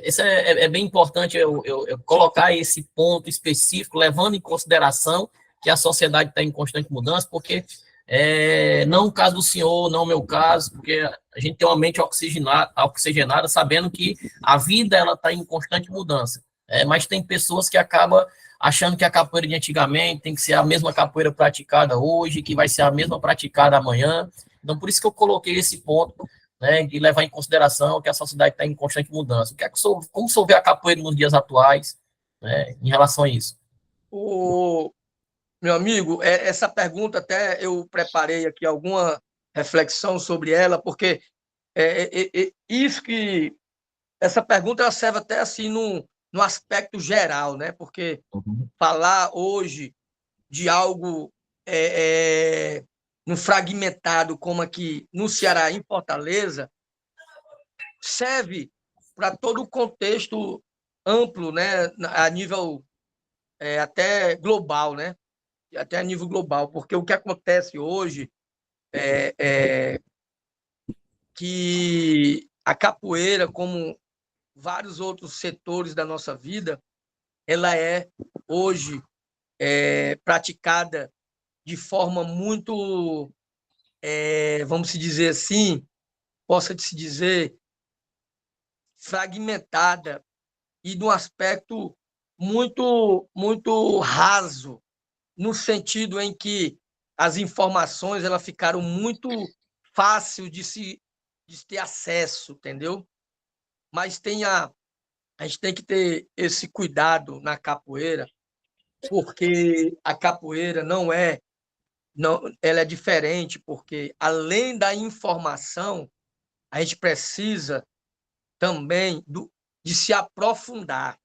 S1: Isso é bem importante eu colocar esse ponto específico, levando em consideração que a sociedade está em constante mudança, porque não o caso do senhor, não o meu caso, porque a gente tem uma mente oxigenada, sabendo que a vida ela está em constante mudança. Mas tem pessoas que acabam achando que a capoeira de antigamente tem que ser a mesma capoeira praticada hoje, que vai ser a mesma praticada amanhã. Então, por isso que eu coloquei esse ponto, né, de levar em consideração que a sociedade está em constante mudança. Como o senhor vê a capoeira nos dias atuais, né, em relação a isso?
S2: Meu amigo, essa pergunta até eu preparei aqui alguma reflexão sobre ela, porque isso que essa pergunta ela serve até assim no aspecto geral, né? Porque falar hoje de algo no fragmentado como aqui no Ceará, em Fortaleza, serve para todo o contexto amplo, né? A nível até global, né? Até a nível global, porque o que acontece hoje é que a capoeira, como vários outros setores da nossa vida, ela é hoje praticada de forma muito, vamos dizer assim, possa se dizer, fragmentada e de um aspecto muito raso, no sentido em que as informações elas ficaram muito fácil de ter acesso, entendeu? Mas a gente tem que ter esse cuidado na capoeira, porque a capoeira não, ela é diferente, porque além da informação, a gente precisa também de se aprofundar.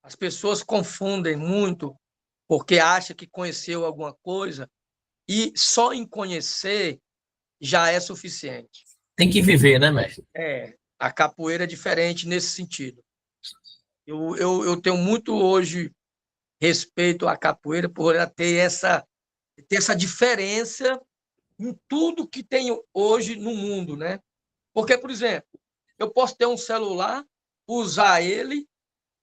S2: As pessoas confundem muito porque acham que conheceu alguma coisa e só em conhecer já é suficiente.
S1: Tem que viver, né, mestre?
S2: A capoeira é diferente nesse sentido. Eu tenho muito hoje respeito à capoeira por ela ter essa diferença em tudo que tem hoje no mundo, né? Porque, por exemplo, eu posso ter um celular, usar ele,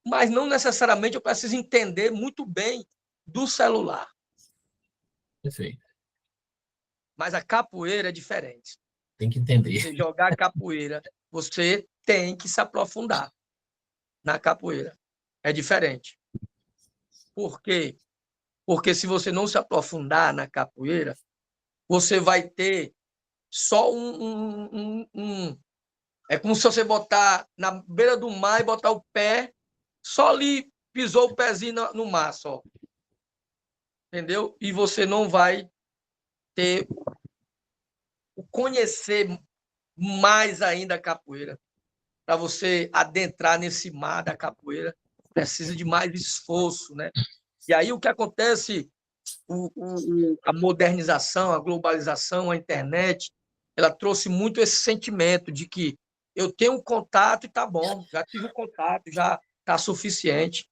S2: mas não necessariamente eu preciso entender muito bem do celular.
S1: Perfeito.
S2: Mas a capoeira é diferente.
S1: Tem que entender.
S2: Você jogar capoeira, você tem que se aprofundar na capoeira. É diferente. Por quê? Porque se você não se aprofundar na capoeira, você vai ter só é como se você botar na beira do mar e botar o pé, só ali pisou o pezinho no mar, só. Entendeu? E você não vai ter conhecer mais ainda a capoeira. Para você adentrar nesse mar da capoeira, precisa de mais esforço, né? E aí o que acontece, a modernização, a globalização, a internet, ela trouxe muito esse sentimento de que eu tenho um contato e tá bom, já tive um contato, já tá suficiente.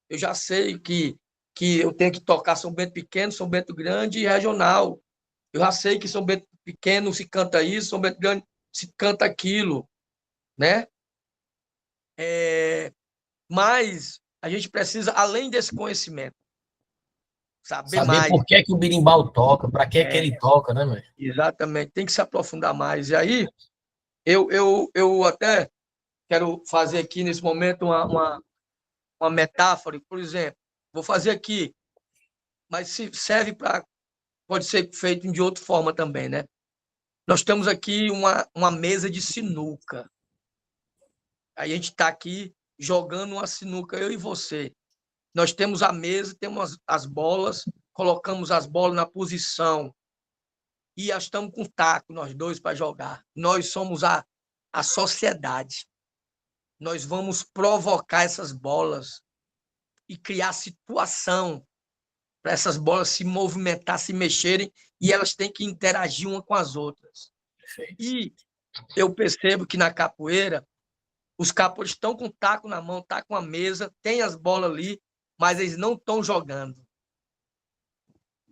S2: Eu já sei que eu tenho que tocar São Bento Pequeno, São Bento Grande e regional. Eu já sei que São Bento Pequeno se canta isso, São Bento Grande se canta aquilo, né? Mas a gente precisa, além desse conhecimento, saber
S1: Saber
S2: mais.
S1: por que é que o berimbau toca, para que é que ele toca, né, mestre?
S2: Exatamente, tem que se aprofundar mais. E aí, eu até quero fazer aqui nesse momento uma metáfora, por exemplo, vou fazer aqui, mas se serve para, pode ser feito de outra forma também, né? Nós temos aqui uma mesa de sinuca. Aí a gente está aqui jogando uma sinuca, eu e você. Nós temos a mesa, temos as bolas, colocamos as bolas na posição e estamos com taco, nós dois, para jogar. Nós somos a sociedade. Nós vamos provocar essas bolas e criar situação para essas bolas se movimentar, se mexerem, e elas têm que interagir uma com as outras. E eu percebo que na capoeira, os capoeiros estão com o taco na mão, tá com a mesa, tem as bolas ali, mas eles não estão jogando.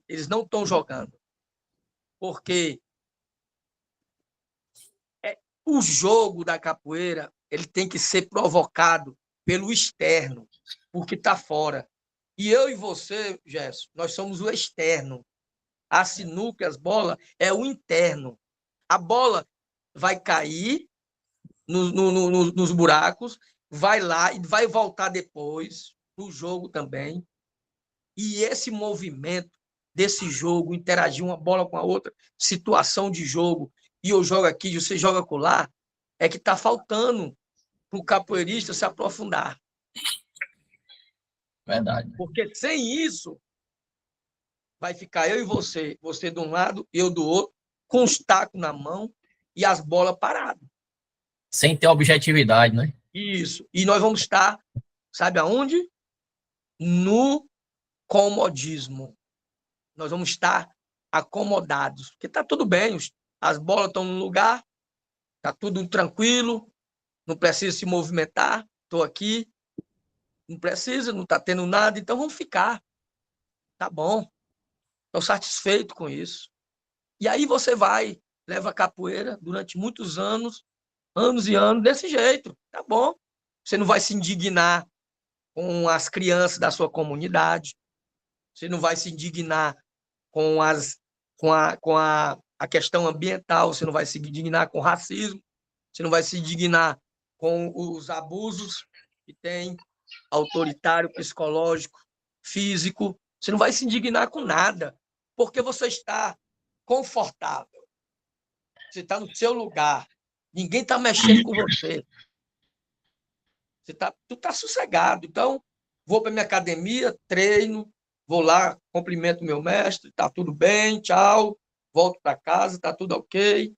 S2: Eles não estão jogando. Porque o jogo da capoeira ele tem que ser provocado pelo externo, porque está fora. E eu e você, Gerson, nós somos o externo. A sinuca, as bolas, é o interno. A bola vai cair nos buracos, vai lá e vai voltar depois no jogo também. E esse movimento desse jogo, interagir uma bola com a outra, situação de jogo, e eu jogo aqui, você joga colar, é que está faltando para o capoeirista se aprofundar.
S1: Verdade.
S2: Porque sem isso, vai ficar eu e você de um lado, eu do outro, com os tacos na mão e as bolas paradas.
S1: Sem ter objetividade, né?
S2: Isso. E nós vamos estar, sabe aonde? No comodismo. Nós vamos estar acomodados. Porque está tudo bem, as bolas estão no lugar, está tudo tranquilo, não precisa se movimentar, estou aqui, não precisa, não está tendo nada, então vamos ficar. Tá bom, estou satisfeito com isso. E aí você vai, leva a capoeira durante muitos anos, anos e anos, desse jeito, tá bom. Você não vai se indignar com as crianças da sua comunidade, você não vai se indignar com, a questão ambiental, você não vai se indignar com o racismo, você não vai se indignar com os abusos que tem, autoritário, psicológico, físico, você não vai se indignar com nada, porque você está confortável, você está no seu lugar, ninguém está mexendo com você, tu está sossegado. Então, vou para minha academia, treino, vou lá, cumprimento meu mestre, está tudo bem, tchau, volto para casa, está tudo ok,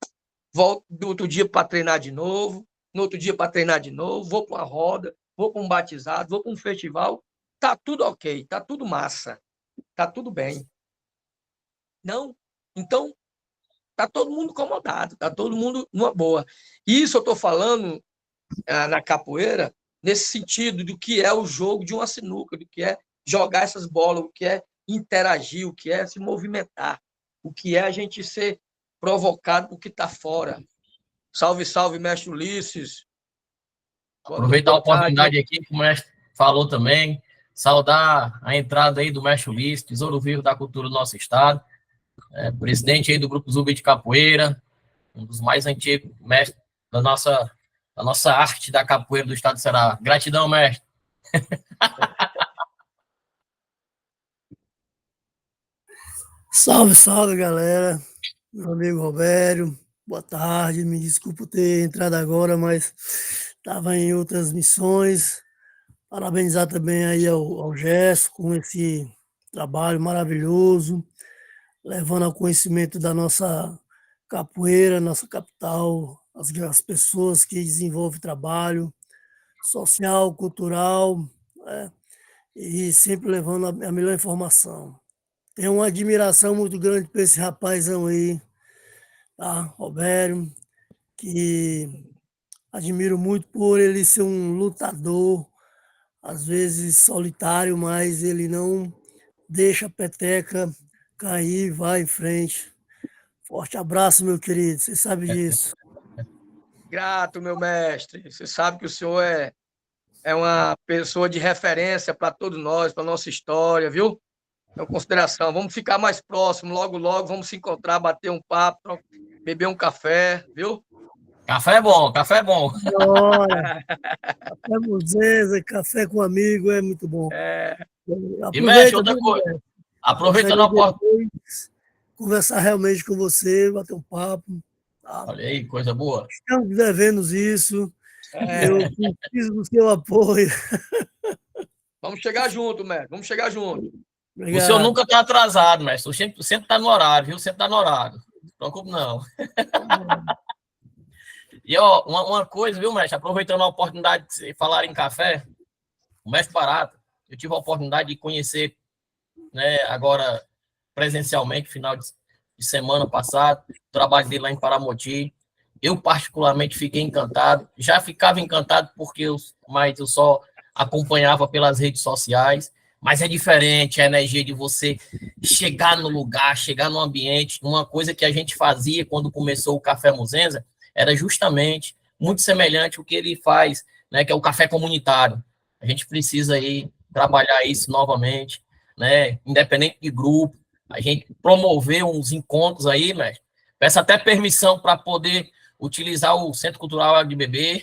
S2: volto no outro dia para treinar de novo, no outro dia para treinar de novo, vou para uma roda, vou para um batizado, vou para um festival, está tudo ok, está tudo massa, está tudo bem. Não? Então, está todo mundo acomodado, está todo mundo numa boa. Isso eu estou falando na capoeira, nesse sentido do que é o jogo de uma sinuca, do que é jogar essas bolas, o que é interagir, o que é se movimentar, o que é a gente ser provocado por que está fora. Salve, salve, mestre Ulisses.
S1: Aproveitar a
S2: Boa tarde.
S1: oportunidade aqui, que o mestre falou também, saudar a entrada aí do mestre Ulisses, tesouro vivo da cultura do nosso estado, presidente aí do Grupo Zumbi de Capoeira, um dos mais antigos mestres da nossa arte da capoeira do estado do Ceará. Gratidão, mestre.
S3: Salve, salve, galera. Meu amigo Robério, boa tarde. Me desculpe por ter entrado agora, mas estava em outras missões. Parabenizar também aí ao Gerson com esse trabalho maravilhoso, levando ao conhecimento da nossa capoeira, nossa capital, as pessoas que desenvolvem trabalho social, cultural, né, e sempre levando a melhor informação. Tenho uma admiração muito grande por esse rapazão aí, tá? Robério, que admiro muito por ele ser um lutador, às vezes solitário, mas ele não deixa a peteca cair, vai em frente. Forte abraço, meu querido, você sabe disso.
S2: Grato, meu mestre. Você sabe que o senhor é uma pessoa de referência para todos nós, para nossa história, viu? Então, consideração. Vamos ficar mais próximo, logo, logo, vamos se encontrar, bater um papo, beber um café, viu?
S1: Café é bom, café é bom.
S3: Bora. Café Muzenza, café com amigo é muito bom.
S1: E, mestre,
S3: Aproveita,
S1: outra
S3: viu,
S1: coisa,
S3: Roberto?
S1: aproveitando a
S3: Gostaria
S1: oportunidade.
S3: depois conversar realmente com você, bater um papo. Tá?
S1: Olha aí, coisa boa.
S3: Estamos devendo isso. Eu preciso do seu apoio.
S2: Vamos chegar junto, mestre. Vamos chegar junto.
S1: O senhor
S3: Obrigado.
S1: nunca está atrasado, mestre. O senhor sempre está no horário, viu? Sempre está no horário. Não se preocupe, não. E, ó, uma coisa, viu, mestre? Aproveitando a oportunidade de falar em café, o mestre Barata, eu tive a oportunidade de conhecer, né, agora presencialmente, final de semana passado, o trabalho dele lá em Paramoti. Eu, particularmente, fiquei encantado. Já ficava encantado mas eu só acompanhava pelas redes sociais. Mas é diferente a energia de você chegar no lugar, chegar no ambiente. Uma coisa que a gente fazia quando começou o Café Muzenza era justamente muito semelhante ao que ele faz, né, que é o café comunitário. A gente precisa aí trabalhar isso novamente, né, independente de grupo. A gente promover uns encontros aí, né? Peço até permissão para poder utilizar o Centro Cultural Água de Beber,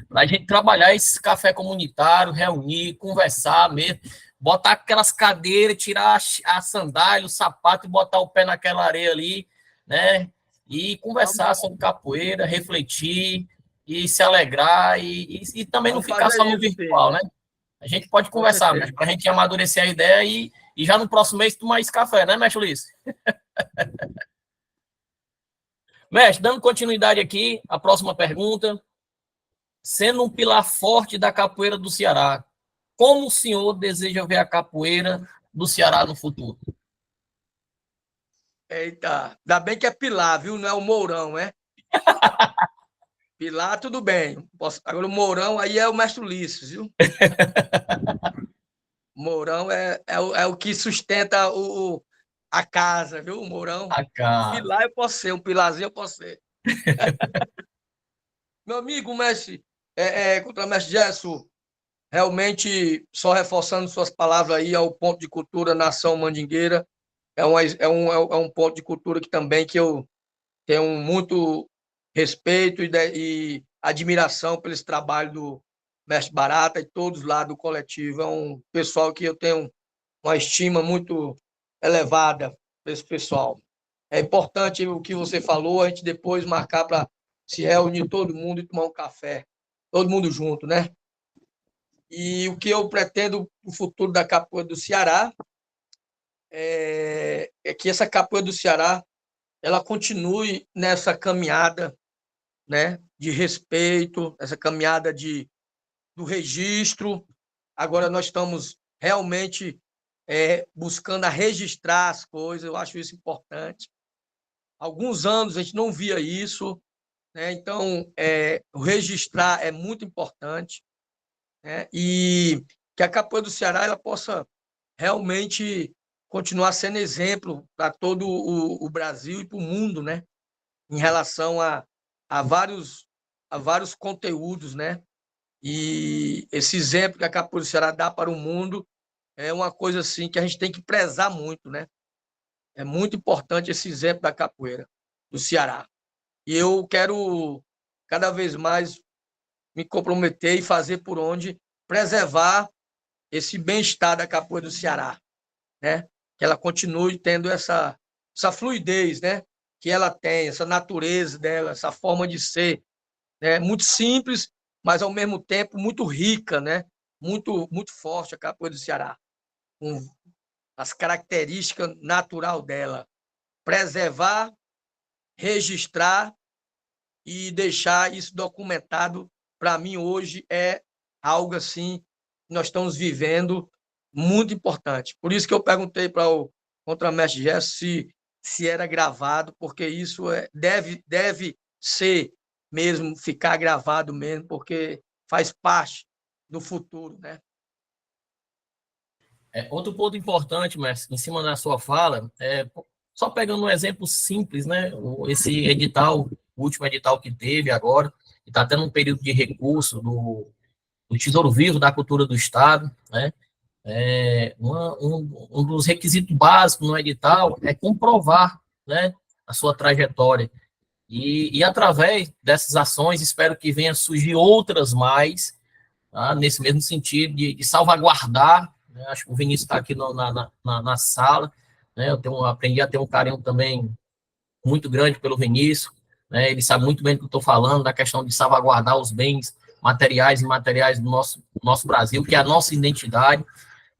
S1: para a gente trabalhar esse café comunitário, reunir, conversar mesmo, botar aquelas cadeiras, tirar a sandália, o sapato e botar o pé naquela areia ali, né? E conversar sobre capoeira, refletir e se alegrar e também não ficar só no virtual, né? A gente pode conversar, mas para a gente amadurecer a ideia e já no próximo mês tomar esse café, né, mestre Luiz? Mestre, dando continuidade aqui, a próxima pergunta. Sendo um pilar forte da capoeira do Ceará, como o senhor deseja ver a capoeira do Ceará no futuro?
S2: Eita, ainda bem que é Pilar, viu? Não é o Mourão, né? Pilar, tudo bem. Agora o Mourão aí é o mestre Ulisses, viu? Mourão é o que sustenta a casa, viu? O Mourão.
S1: A casa.
S2: Pilar eu posso ser, um pilarzinho eu posso ser. Meu amigo, mestre, contra o mestre Gerson, realmente, só reforçando suas palavras aí, ao ponto de cultura Nação Mandingueira, é um ponto de cultura que eu tenho muito respeito e admiração pelo esse trabalho do mestre Barata e todos lá do coletivo. É um pessoal que eu tenho uma estima muito elevada para esse pessoal. É importante o que você falou, a gente depois marcar para se reunir todo mundo e tomar um café, todo mundo junto, né? E o que eu pretendo no futuro da capoeira do Ceará é que essa capoeira do Ceará ela continue nessa caminhada, né, de respeito, essa caminhada do registro. Agora nós estamos realmente buscando a registrar as coisas, eu acho isso importante. Alguns anos a gente não via isso, né? Então, o registrar é muito importante, né? E que a capoeira do Ceará ela possa realmente continuar sendo exemplo para todo o Brasil e para o mundo, né? Em relação a vários conteúdos, né? E esse exemplo que a capoeira do Ceará dá para o mundo é uma coisa assim que a gente tem que prezar muito, né? É muito importante esse exemplo da capoeira do Ceará. E eu quero cada vez mais me comprometer e fazer por onde preservar esse bem-estar da capoeira do Ceará, né? Que ela continue tendo essa fluidez, né? Que ela tem, essa natureza dela, essa forma de ser, né? Muito simples, mas ao mesmo tempo muito rica, né? Muito forte a capoeira do Ceará, com as características natural dela. Preservar, registrar e deixar isso documentado, para mim, hoje é algo assim que nós estamos vivendo muito importante. Por isso que eu perguntei para o contramestre Gerson se era gravado, porque isso deve ser mesmo, ficar gravado mesmo, porque faz parte do futuro, né?
S1: Outro ponto importante, mas em cima da sua fala, só pegando um exemplo simples, né? Esse edital, o último edital que teve agora, que está tendo um período de recurso do Tesouro Vivo da Cultura do Estado, né? um dos requisitos básicos no edital é comprovar, né, a sua trajetória. E através dessas ações, espero que venha surgir outras mais, tá, nesse mesmo sentido, de salvaguardar, né, acho que o Vinícius está aqui na sala, né, aprendi a ter um carinho também muito grande pelo Vinícius, né, ele sabe muito bem do que eu estou falando, da questão de salvaguardar os bens materiais e imateriais do nosso Brasil, que é a nossa identidade.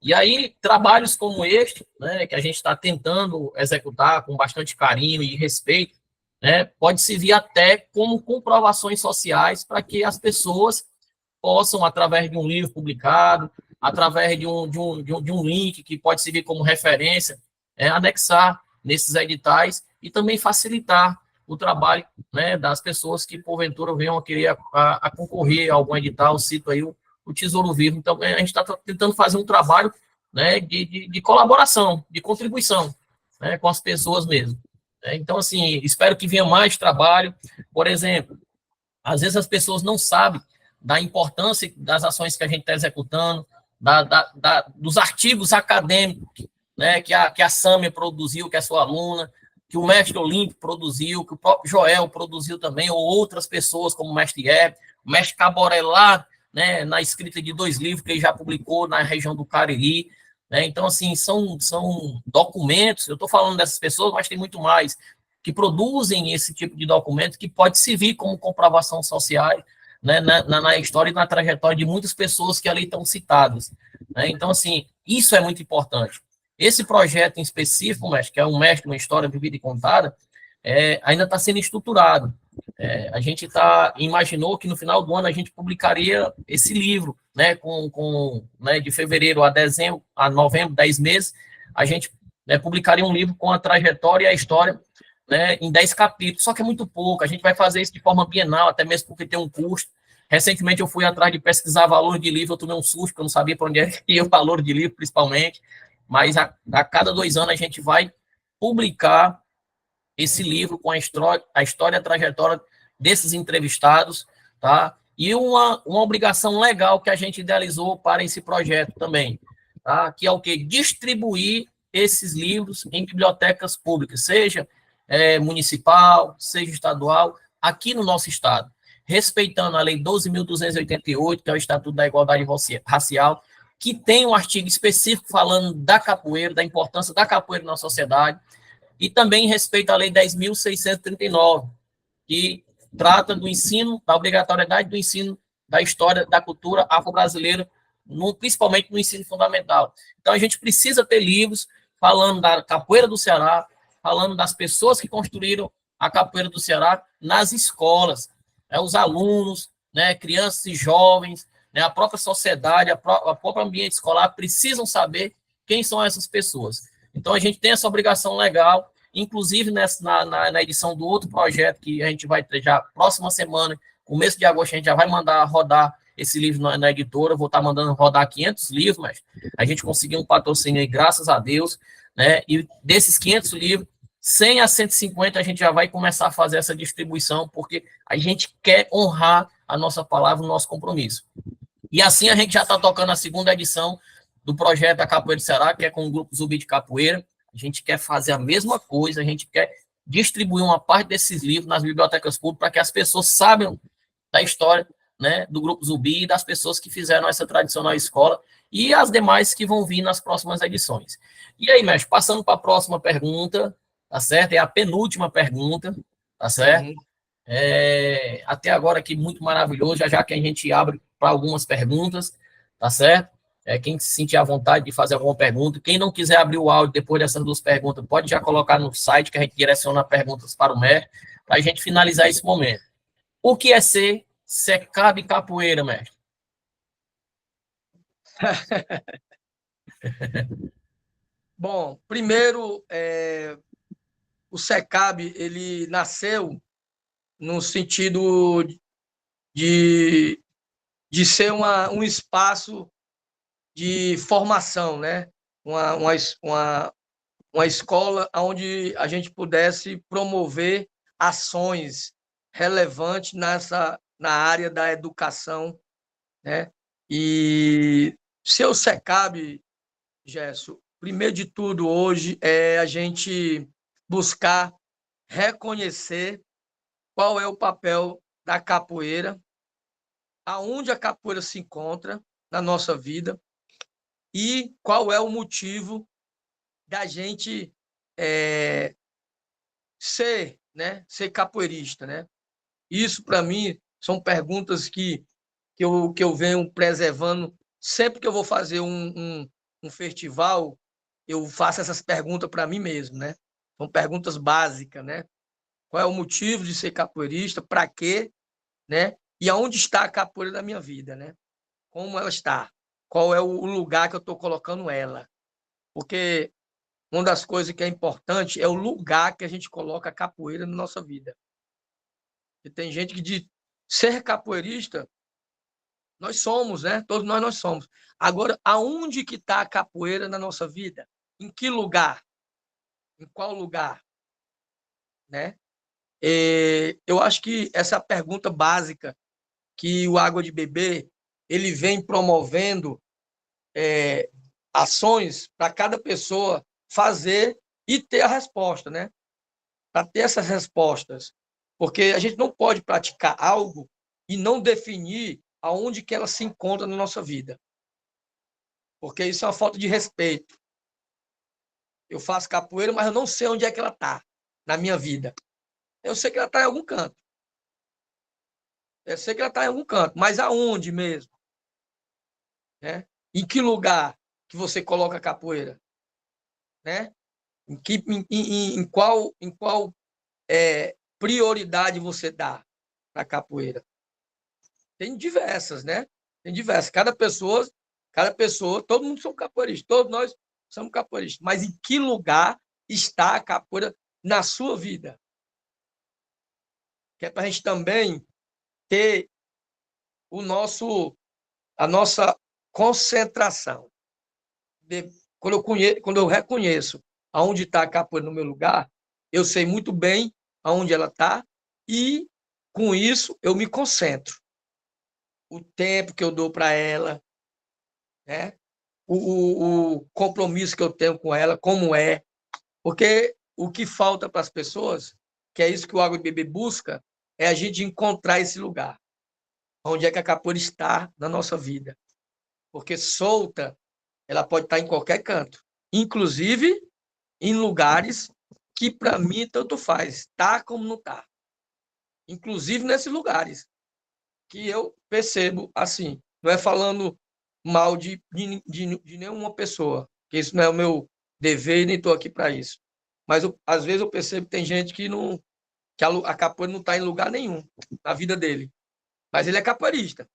S1: E aí, trabalhos como este, né, que a gente está tentando executar com bastante carinho e respeito, né, pode servir até como comprovações sociais para que as pessoas possam, através de um livro publicado, através de um link que pode servir como referência, anexar nesses editais e também facilitar o trabalho, né, das pessoas que, porventura, venham a querer a concorrer a algum edital, cito aí o Tesouro Vivo. Então, a gente está tentando fazer um trabalho, né, de colaboração, de contribuição, né, com as pessoas mesmo. Então, assim, espero que venha mais trabalho. Por exemplo, às vezes as pessoas não sabem da importância das ações que a gente está executando, dos artigos acadêmicos, né, que a Sâmia produziu, que é sua aluna, que o mestre Olímpio produziu, que o próprio Joel produziu também, ou outras pessoas, como o mestre Hebe, o mestre Caboré lá, né, na escrita de 2 livros que ele já publicou na região do Cariri. Né? Então, assim, são documentos, eu estou falando dessas pessoas, mas tem muito mais, que produzem esse tipo de documento que pode servir como comprovação social, né, na história e na trajetória de muitas pessoas que ali estão citadas. Né? Então, assim, isso é muito importante. Esse projeto em específico, mestre, que é um mestre, uma história vivida e contada, ainda está sendo estruturado. A gente imaginou que no final do ano a gente publicaria esse livro, né, né, de fevereiro a dezembro, a novembro, 10 meses, a gente, né, publicaria um livro com a trajetória e a história, né, em 10 capítulos, só que é muito pouco, a gente vai fazer isso de forma bienal, até mesmo porque tem um custo. Recentemente eu fui atrás de pesquisar valor de livro, eu tomei um susto, porque eu não sabia para onde ia o valor de livro, principalmente, mas a cada 2 anos a gente vai publicar esse livro com a história e a trajetória desses entrevistados, tá? E uma obrigação legal que a gente idealizou para esse projeto também, tá? Que é o quê? Distribuir esses livros em bibliotecas públicas, seja municipal, seja estadual, aqui no nosso estado, respeitando a Lei 12.288, que é o Estatuto da Igualdade Racial, que tem um artigo específico falando da capoeira, da importância da capoeira na sociedade, e também respeita a Lei 10.639, que trata do ensino, da obrigatoriedade do ensino da história, da cultura afro-brasileira, principalmente no ensino fundamental. Então, a gente precisa ter livros falando da capoeira do Ceará, falando das pessoas que construíram a capoeira do Ceará nas escolas, os alunos, né, crianças e jovens, né, a própria sociedade, a própria ambiente escolar precisam saber quem são essas pessoas. Então, a gente tem essa obrigação legal, inclusive na edição do outro projeto que a gente vai ter já próxima semana, começo de agosto, a gente já vai mandar rodar esse livro na editora, vou estar mandando rodar 500 livros, mas a gente conseguiu um patrocínio aí, graças a Deus, né? E desses 500 livros, 100 a 150 a gente já vai começar a fazer essa distribuição, porque a gente quer honrar a nossa palavra, o nosso compromisso. E assim a gente já está tocando a segunda edição do projeto da Capoeira do Ceará, que é com o Grupo Zumbi de Capoeira. A gente quer fazer a mesma coisa, a gente quer distribuir uma parte desses livros nas bibliotecas públicas para que as pessoas saibam da história, né, do Grupo Zumbi e das pessoas que fizeram essa tradicional escola e as demais que vão vir nas próximas edições. E aí, mestre, passando para a próxima pergunta, tá certo? É a penúltima pergunta, tá certo? Uhum. Até agora aqui muito maravilhoso, já que a gente abre para algumas perguntas, tá certo? Quem se sentir à vontade de fazer alguma pergunta, quem não quiser abrir o áudio depois dessas 2 perguntas, pode já colocar no site que a gente direciona perguntas para o mestre, para a gente finalizar esse momento. O que é ser SECAB Capoeira, mestre?
S2: Bom, primeiro, o SECAB, ele nasceu no sentido de ser um espaço de formação, né? Uma escola onde a gente pudesse promover ações relevantes na área da educação, né? E seu SECAB, Gerson, primeiro de tudo hoje é a gente buscar reconhecer qual é o papel da capoeira, aonde a capoeira se encontra na nossa vida e qual é o motivo da gente ser capoeirista, né? Isso, para mim, são perguntas que eu venho preservando. Sempre que eu vou fazer um festival, eu faço essas perguntas para mim mesmo, né? São perguntas básicas, né? Qual é o motivo de ser capoeirista? Para quê? Né? E aonde está a capoeira na minha vida, né? Como ela está? Qual é o lugar que eu estou colocando ela? Porque uma das coisas que é importante é o lugar que a gente coloca a capoeira na nossa vida. E tem gente que diz, ser capoeirista, nós somos, né? Todos nós somos. Agora, aonde que está a capoeira na nossa vida? Em que lugar? Em qual lugar? Né? Eu acho que essa pergunta básica que o Água de Beber ele vem promovendo ações para cada pessoa fazer e ter a resposta, né? Para ter essas respostas. Porque a gente não pode praticar algo e não definir aonde que ela se encontra na nossa vida. Porque isso é uma falta de respeito. Eu faço capoeira, mas eu não sei onde é que ela está na minha vida. Eu sei que ela está em algum canto. Eu sei que ela está em algum canto, mas aonde mesmo? Né? Em que lugar que você coloca a capoeira? Né? Em qual prioridade você dá para a capoeira? Tem diversas, né? Tem diversas. Cada pessoa, todo mundo somos capoeiristas, todos nós somos capoeiristas. Mas em que lugar está a capoeira na sua vida? Que é para a gente também ter a nossa concentração. Quando eu reconheço aonde está a capoeira no meu lugar, eu sei muito bem aonde ela está e, com isso, eu me concentro. O tempo que eu dou para ela, né? O compromisso que eu tenho com ela, como é. Porque o que falta para as pessoas, que é isso que o Água de Beber busca, é a gente encontrar esse lugar. Onde é que a capoeira está na nossa vida. Porque solta, ela pode estar em qualquer canto. Inclusive em lugares que, para mim, tanto faz. Tá como não tá. Inclusive nesses lugares que eu percebo assim. Não é falando mal de nenhuma pessoa, que isso não é o meu dever e nem estou aqui para isso. Mas às vezes eu percebo que tem gente que a capoeira não está em lugar nenhum na vida dele. Mas ele é capoeirista.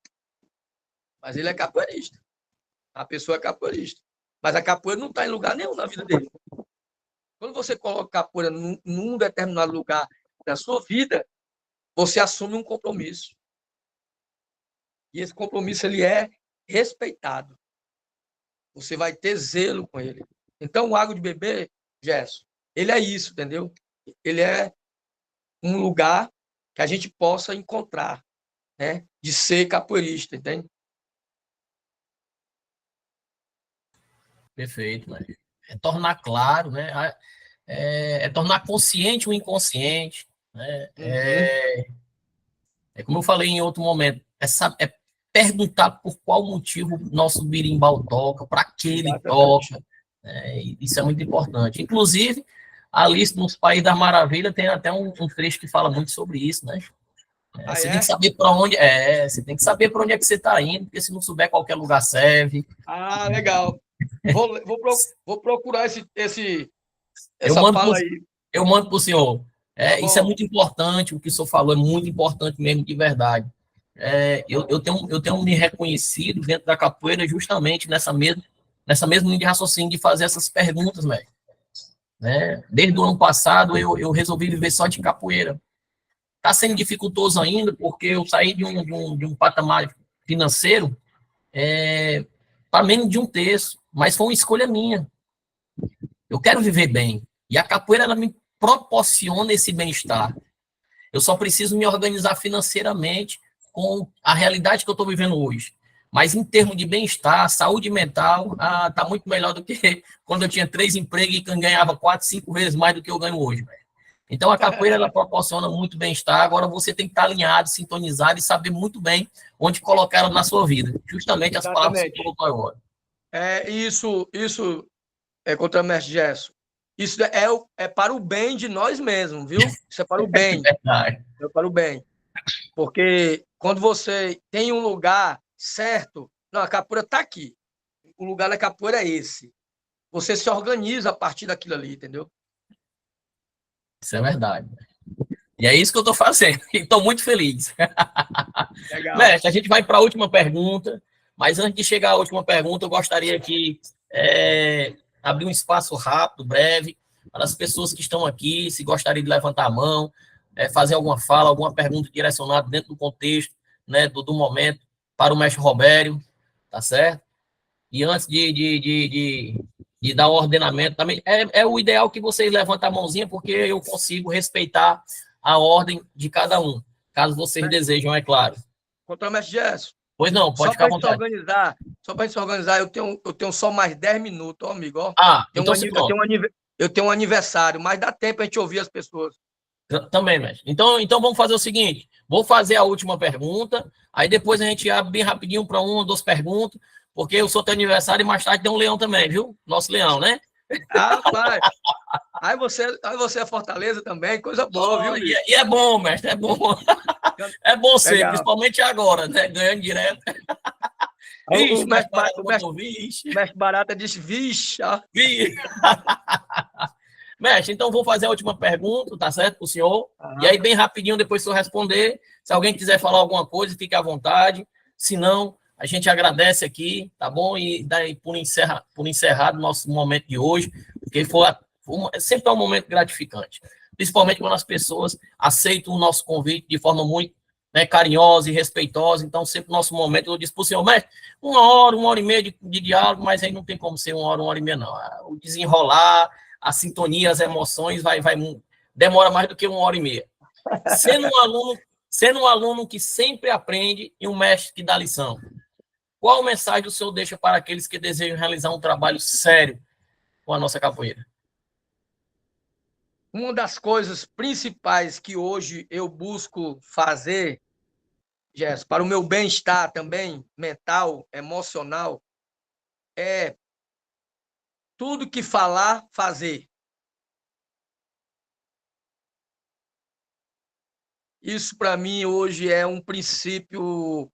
S2: A pessoa é capoeirista. Mas a capoeira não está em lugar nenhum na vida dele. Quando você coloca capoeira num determinado lugar da sua vida, você assume um compromisso. E esse compromisso ele é respeitado. Você vai ter zelo com ele. Então, o Água de Beber, Gerson, ele é isso, entendeu? Ele é um lugar que a gente possa encontrar, né? De ser capoeirista, entende?
S1: Perfeito, né? É tornar claro, né? É tornar consciente o inconsciente, né? É como eu falei em outro momento, é perguntar por qual motivo o nosso berimbau toca, para que ele toca. Isso é muito importante. Inclusive, Alice nos Países da Maravilha tem até um trecho que fala muito sobre isso, né? Você tem que saber para onde você tem que saber para onde é que você está indo, porque se não souber qualquer lugar serve.
S2: Ah, legal. Vou procurar essa fala aí.
S1: Eu mando para o senhor. Isso é muito importante, o que o senhor falou é muito importante mesmo, de verdade. Eu tenho me reconhecido dentro da capoeira justamente nessa mesma linha de raciocínio de fazer essas perguntas, velho. Né? Desde o ano passado eu resolvi viver só de capoeira. Está sendo dificultoso ainda, porque eu saí de um patamar financeiro para menos de um terço, mas foi uma escolha minha. Eu quero viver bem. E a capoeira ela me proporciona esse bem-estar. Eu só preciso me organizar financeiramente com a realidade que eu estou vivendo hoje. Mas em termos de bem-estar, saúde mental, tá muito melhor do que quando eu tinha 3 empregos e ganhava 4, 5 vezes mais do que eu ganho hoje, velho. Então, a capoeira, ela proporciona muito bem-estar. Agora, você tem que estar alinhado, sintonizado e saber muito bem onde colocar ela na sua vida. Justamente as palavras que você colocou agora.
S2: Isso é contra o mestre Gerson. Isso é para o bem de nós mesmos, viu? Isso é para o bem. É para o bem. Porque quando você tem um lugar certo, não, a capoeira está aqui. O lugar da capoeira é esse. Você se organiza a partir daquilo ali, entendeu?
S1: Isso é verdade. E é isso que eu estou fazendo. E estou muito feliz.
S2: Legal.
S1: Mestre, a gente vai para a última pergunta. Mas antes de chegar à última pergunta, eu gostaria que abrir um espaço rápido, breve, para as pessoas que estão aqui, se gostariam de levantar a mão, fazer alguma fala, alguma pergunta direcionada dentro do contexto, né, do momento, para o mestre Robério, tá certo? E antes de dar o ordenamento, também é o ideal que vocês levantem a mãozinha, porque eu consigo respeitar a ordem de cada um, caso vocês desejam, é claro.
S2: Contra o mestre Gerson.
S1: Pois não, pode ficar à vontade.
S2: Só para a gente se organizar, eu tenho só mais 10 minutos, ó, amigo. Ó.
S1: Então
S2: eu tenho um aniversário, mas dá tempo a gente ouvir as pessoas.
S1: Também, mestre. Então vamos fazer o seguinte: vou fazer a última pergunta, aí depois a gente abre bem rapidinho para 1 ou 2 perguntas, porque eu sou teu aniversário e mais tarde tem um leão também, viu? Nosso leão, né?
S2: Rapaz, aí você é Fortaleza também, coisa boa, viu?
S1: E é bom, mestre, é bom. É bom ser, legal. Principalmente agora, né? Ganhando direto.
S2: Vixe, o mestre Barata disse, vixe.
S1: Mestre, então vou fazer a última pergunta, tá certo, para o senhor? E aí, bem rapidinho, depois se eu responder, se alguém quiser falar alguma coisa, fique à vontade. Se não, a gente agradece aqui, tá bom? E daí, por encerrado nosso momento de hoje, porque sempre é um momento gratificante, principalmente quando as pessoas aceitam o nosso convite de forma muito, né, carinhosa e respeitosa. Então, sempre o nosso momento, eu disse para o senhor, mestre, 1 hora e meia de diálogo, mas aí não tem como ser 1 hora e meia, não. O desenrolar, a sintonia, as emoções, demora mais do que 1 hora e meia. Sendo um aluno que sempre aprende e um mestre que dá lição, qual mensagem o senhor deixa para aqueles que desejam realizar um trabalho sério com a nossa capoeira?
S2: Uma das coisas principais que hoje eu busco fazer, Gerson, para o meu bem-estar também, mental, emocional, é tudo que falar, fazer. Isso, para mim, hoje é um princípio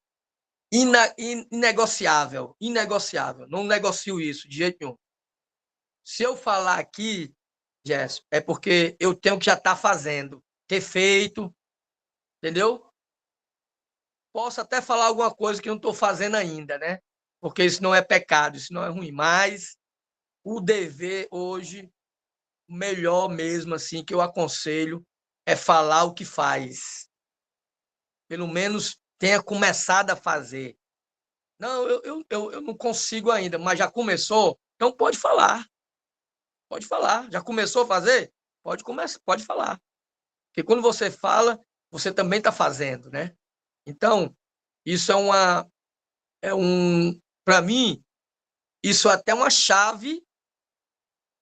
S2: inegociável. Não negocio isso de jeito nenhum. Se eu falar aqui, Gerson, é porque eu tenho que já estar fazendo, ter feito, entendeu? Posso até falar alguma coisa que eu não estou fazendo ainda, né? Porque isso não é pecado, isso não é ruim, mas o dever hoje, melhor mesmo assim, que eu aconselho, é falar o que faz. Pelo menos tenha começado a fazer. Não, eu não consigo ainda, mas já começou? Então pode falar. Pode falar. Já começou a fazer? Pode falar. Porque quando você fala, você também está fazendo, né? Então, isso para mim, isso é até uma chave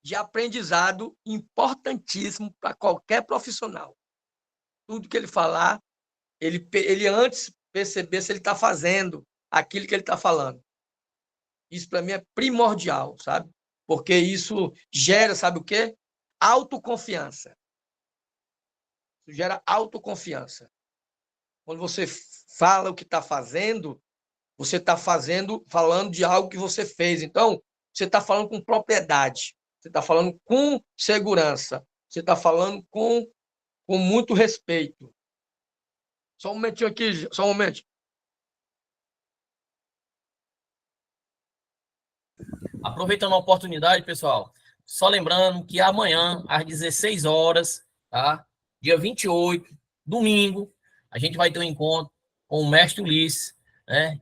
S2: de aprendizado importantíssimo para qualquer profissional. Tudo que ele falar, ele antes perceber se ele está fazendo aquilo que ele está falando. Isso para mim é primordial, sabe? Porque isso gera, sabe o quê? Autoconfiança. Isso gera autoconfiança. Quando você fala o que está fazendo, você está falando de algo que você fez. Então, você está falando com propriedade, você está falando com segurança, você está falando com muito respeito. Só um momentinho aqui, só um momento.
S1: Aproveitando a oportunidade, pessoal, só lembrando que amanhã, às 16 horas, tá? Dia 28, domingo, a gente vai ter um encontro com o mestre Ulisses, né?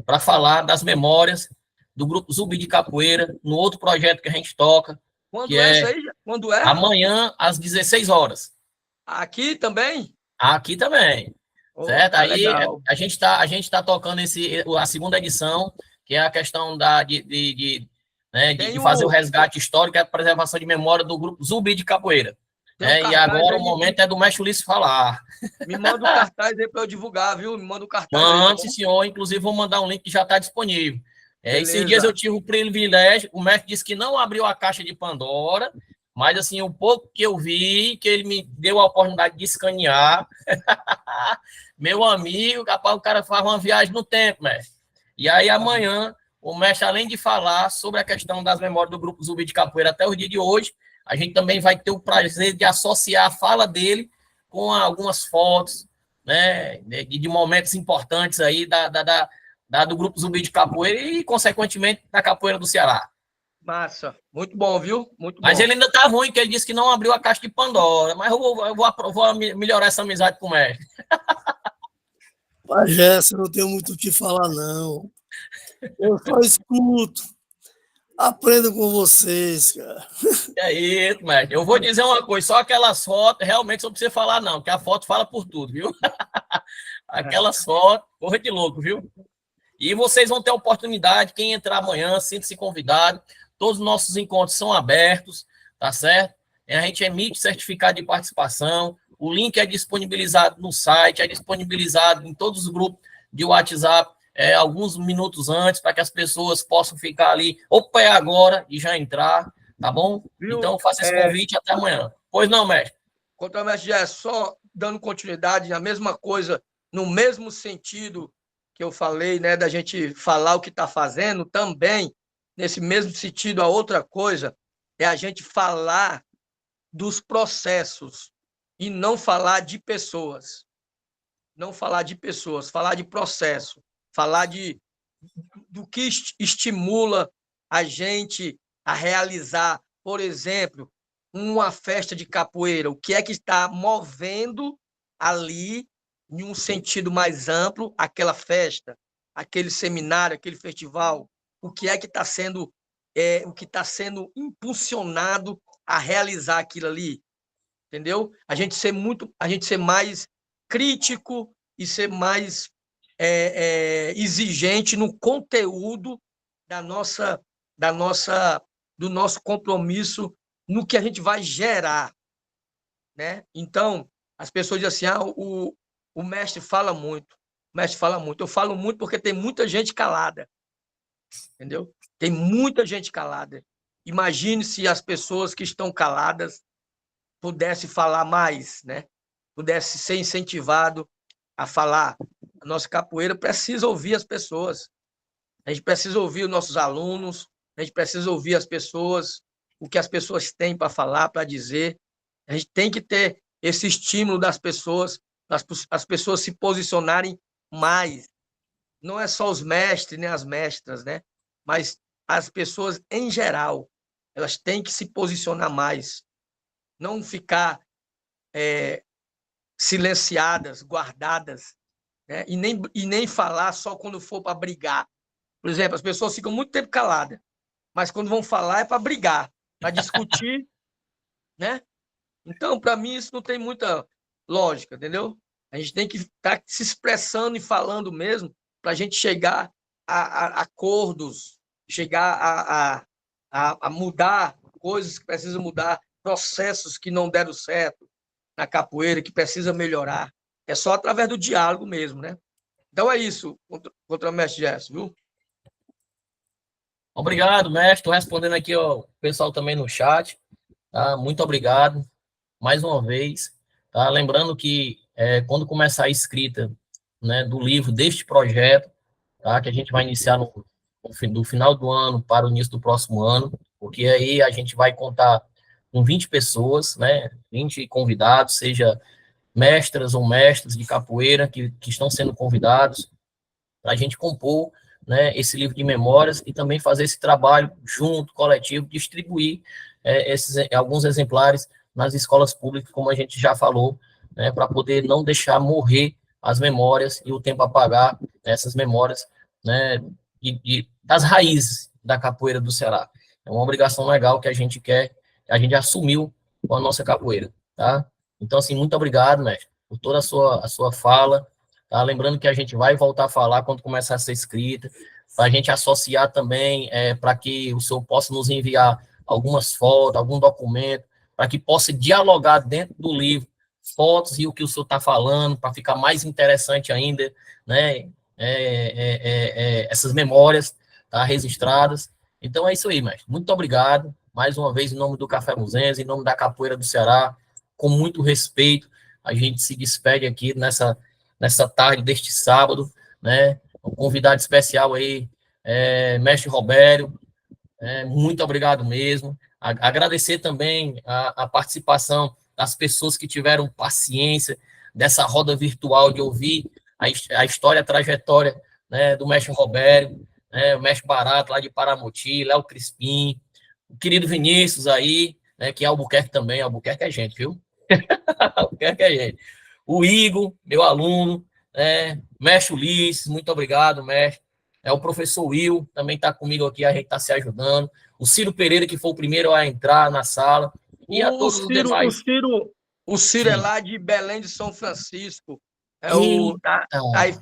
S1: Para falar das memórias do Grupo Zumbi de Capoeira, no outro projeto que a gente toca.
S2: Quando é isso aí? Quando é?
S1: Amanhã, às 16 horas.
S2: Aqui também?
S1: Aqui também. certo?
S2: Tá
S1: Aí
S2: legal.
S1: a gente tá tocando a segunda edição, que é a questão de fazer o resgate histórico e a preservação de memória do grupo Zumbi de Capoeira.
S2: Tem um
S1: E
S2: cartaz
S1: agora
S2: aí,
S1: o momento é do mestre Ulisses falar.
S2: me manda o cartaz aí para eu divulgar, viu? Me manda o cartaz aí, tá
S1: Mande,
S2: bom?
S1: senhor. Inclusive, vou mandar um link que já está disponível. Esses dias eu
S2: Beleza.
S1: tive o privilégio, o mestre disse que não abriu a caixa de Pandora, mas assim, o pouco que eu vi, que ele me deu a oportunidade de escanear, meu amigo, capaz o cara faz uma viagem no tempo, mestre. E aí amanhã, o mestre, além de falar sobre a questão das memórias do Grupo Zumbi de Capoeira até o dia de hoje, a gente também vai ter o prazer de associar a fala dele com algumas fotos, né, de momentos importantes aí do Grupo Zumbi de Capoeira e, consequentemente, da Capoeira do Ceará.
S2: Massa. Muito bom, viu? Muito
S1: Mas
S2: bom.
S1: ele ainda tá ruim, que ele disse que não abriu a caixa de Pandora. Mas eu vou melhorar essa amizade com o mestre.
S3: Pajé, eu não tenho muito o que falar, não. Eu só escuto. Aprendo com vocês, cara.
S1: É isso, mestre. Eu vou dizer uma coisa, só aquelas fotos, realmente não precisa falar, não, porque a foto fala por tudo, viu? Aquelas fotos, porra de louco, viu? E vocês vão ter a oportunidade, quem entrar amanhã, sinta-se convidado. Todos os nossos encontros são abertos, tá certo? A gente emite certificado de participação. O link é disponibilizado no site, é disponibilizado em todos os grupos de WhatsApp, alguns minutos antes, para que as pessoas possam ficar ali, opa, é agora, e já entrar, tá bom?
S2: Viu?
S1: Então, faça esse convite até amanhã. Pois não, mestre?
S2: Contra o mestre Jé, só dando continuidade, a mesma coisa, no mesmo sentido que eu falei, né, da gente falar o que está fazendo, também, nesse mesmo sentido, a outra coisa é a gente falar dos processos e não falar de pessoas. Não falar de pessoas, falar de processo, falar do que estimula a gente a realizar, por exemplo, uma festa de capoeira, o que é que está movendo ali, em um sentido mais amplo, aquela festa, aquele seminário, aquele festival, o que é que está sendo, o que está sendo impulsionado a realizar aquilo ali, entendeu? A gente ser mais crítico e ser mais exigente no conteúdo do nosso compromisso no que a gente vai gerar, né? Então, as pessoas dizem assim, o mestre fala muito, o mestre fala muito. Eu falo muito porque tem muita gente calada, entendeu? Tem muita gente calada. Imagine se as pessoas que estão caladas pudessem falar mais, né? Pudesse ser incentivado a falar. A nossa capoeira precisa ouvir as pessoas. A gente precisa ouvir os nossos alunos, a gente precisa ouvir as pessoas, o que as pessoas têm para falar, para dizer. A gente tem que ter esse estímulo das pessoas, as pessoas se posicionarem mais. Não é só os mestres, nem as mestras, né? Mas as pessoas em geral, elas têm que se posicionar mais. Não ficar silenciadas, guardadas, né? E nem falar só quando for para brigar. Por exemplo, as pessoas ficam muito tempo caladas, mas quando vão falar é para brigar, para discutir, né? Então, para mim, isso não tem muita lógica, entendeu? A gente tem que estar se expressando e falando mesmo para a gente chegar a acordos, chegar a mudar coisas que precisam mudar, processos que não deram certo na capoeira, que precisa melhorar. É só através do diálogo mesmo, né? Então é isso, contra o mestre Gerson, viu?
S1: Obrigado, mestre. Estou respondendo aqui o pessoal também no chat. Tá? Muito obrigado mais uma vez. Tá? Lembrando que quando começar a escrita, né, do livro, deste projeto, tá, que a gente vai iniciar do final do ano para o início do próximo ano, porque aí a gente vai contar com 20 pessoas, né, 20 convidados, seja mestras ou mestres de capoeira que estão sendo convidados para a gente compor, né, esse livro de memórias e também fazer esse trabalho junto, coletivo, distribuir alguns exemplares nas escolas públicas, como a gente já falou, né, para poder não deixar morrer as memórias e o tempo apagar essas memórias, né, das raízes da capoeira do Ceará. É uma obrigação legal que a gente a gente assumiu com a nossa capoeira, tá? Então, assim, muito obrigado, mestre, por toda a sua fala, tá? Lembrando que a gente vai voltar a falar quando começar a ser escrita, para a gente associar também, para que o senhor possa nos enviar algumas fotos, algum documento, para que possa dialogar dentro do livro, fotos e o que o senhor está falando, para ficar mais interessante ainda, né? Essas memórias, tá, registradas. Então é isso aí, mestre. Muito obrigado, mais uma vez, em nome do Café Muzenza, em nome da Capoeira do Ceará, com muito respeito, a gente se despede aqui nessa tarde deste sábado, né? Um convidado especial aí, mestre Robério, muito obrigado mesmo. Agradecer também a participação das pessoas que tiveram paciência dessa roda virtual de ouvir a história, a trajetória, né, do mestre Robério, né, o mestre Barato lá de Paramoti, Léo Crispim, o querido Vinícius aí, né, que é Albuquerque também, Albuquerque é gente, viu? Albuquerque é gente. O Igor, meu aluno, mestre Ulisses, muito obrigado, mestre. O professor Will também está comigo aqui, a gente está se ajudando. O Ciro Pereira, que foi o primeiro a entrar na sala. E a todos os demais.
S2: O Ciro é lá de Belém de São Francisco.
S1: Eita.
S2: Aí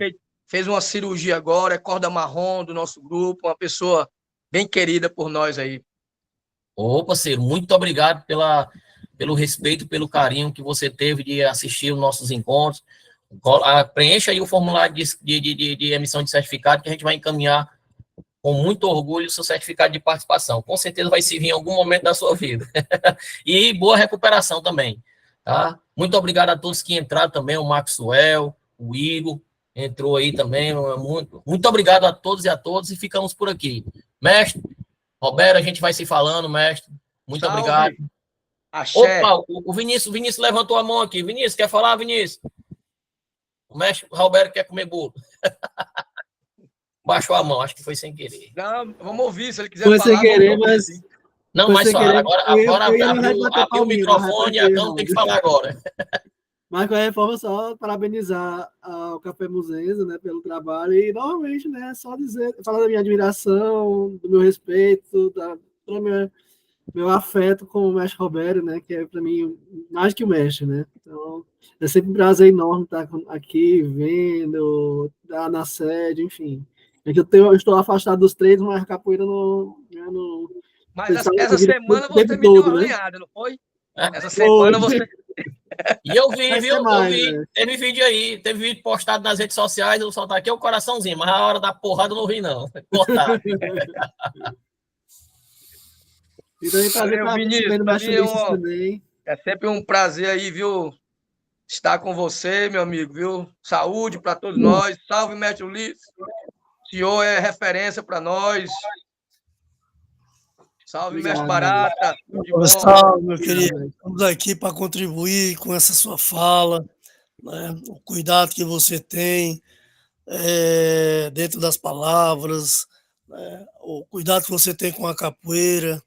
S2: fez uma cirurgia agora, é corda marrom do nosso grupo, uma pessoa bem querida por nós aí.
S1: Ô, parceiro, muito obrigado pelo respeito, pelo carinho que você teve de assistir os nossos encontros. Preencha aí o formulário de emissão de certificado que a gente vai encaminhar com muito orgulho o seu certificado de participação. Com certeza vai servir em algum momento da sua vida. E boa recuperação também. Tá? Muito obrigado a todos que entraram também, o Maxwell, o Igor, entrou aí também. Muito obrigado a todos e a todos, e ficamos por aqui. Mestre, Roberto, a gente vai se falando, mestre. Muito
S2: Salve.
S1: obrigado.
S2: Axé.
S1: Opa, o Vinícius levantou a mão aqui. Vinícius, quer falar, Vinícius? O mestre Roberto quer comer bolo. Baixou a mão, acho que foi sem querer.
S2: Não, vamos ouvir, se ele quiser
S3: Foi
S2: falar.
S3: sem querer, mas...
S1: Não, mas só, agora
S3: bater
S1: abriu o microfone, a Cão tem que falar agora.
S3: Mas, de qualquer forma, só parabenizar ao Café Muzenza, né, pelo trabalho, e, novamente, né, só dizer, falar da minha admiração, do meu respeito, do meu afeto com o mestre Roberto, né, que é, para mim, mais que o mestre, né. Então, é sempre um prazer enorme estar aqui, vendo, na sede, enfim. É que eu estou afastado dos treinos, mas a capoeira não...
S2: Mas essa semana você me deu uma arranhada, não foi? Essa semana você...
S1: E eu vi, viu? Eu vi. Teve vídeo aí, teve vídeo postado nas redes sociais, eu soltar aqui o coraçãozinho, mas a hora da porrada eu não vi, não. Cortado.
S3: Então, é prazer estar recebendo mais também.
S2: É sempre um prazer aí, viu? Estar com você, meu amigo, viu? Saúde para todos nós. Salve, mestre Ulisses. O senhor é referência para nós. Salve, mestre Barata.
S3: Salve, meu querido. Estamos aqui para contribuir com essa sua fala, né? O cuidado que você tem dentro das palavras, né? O cuidado que você tem com a capoeira.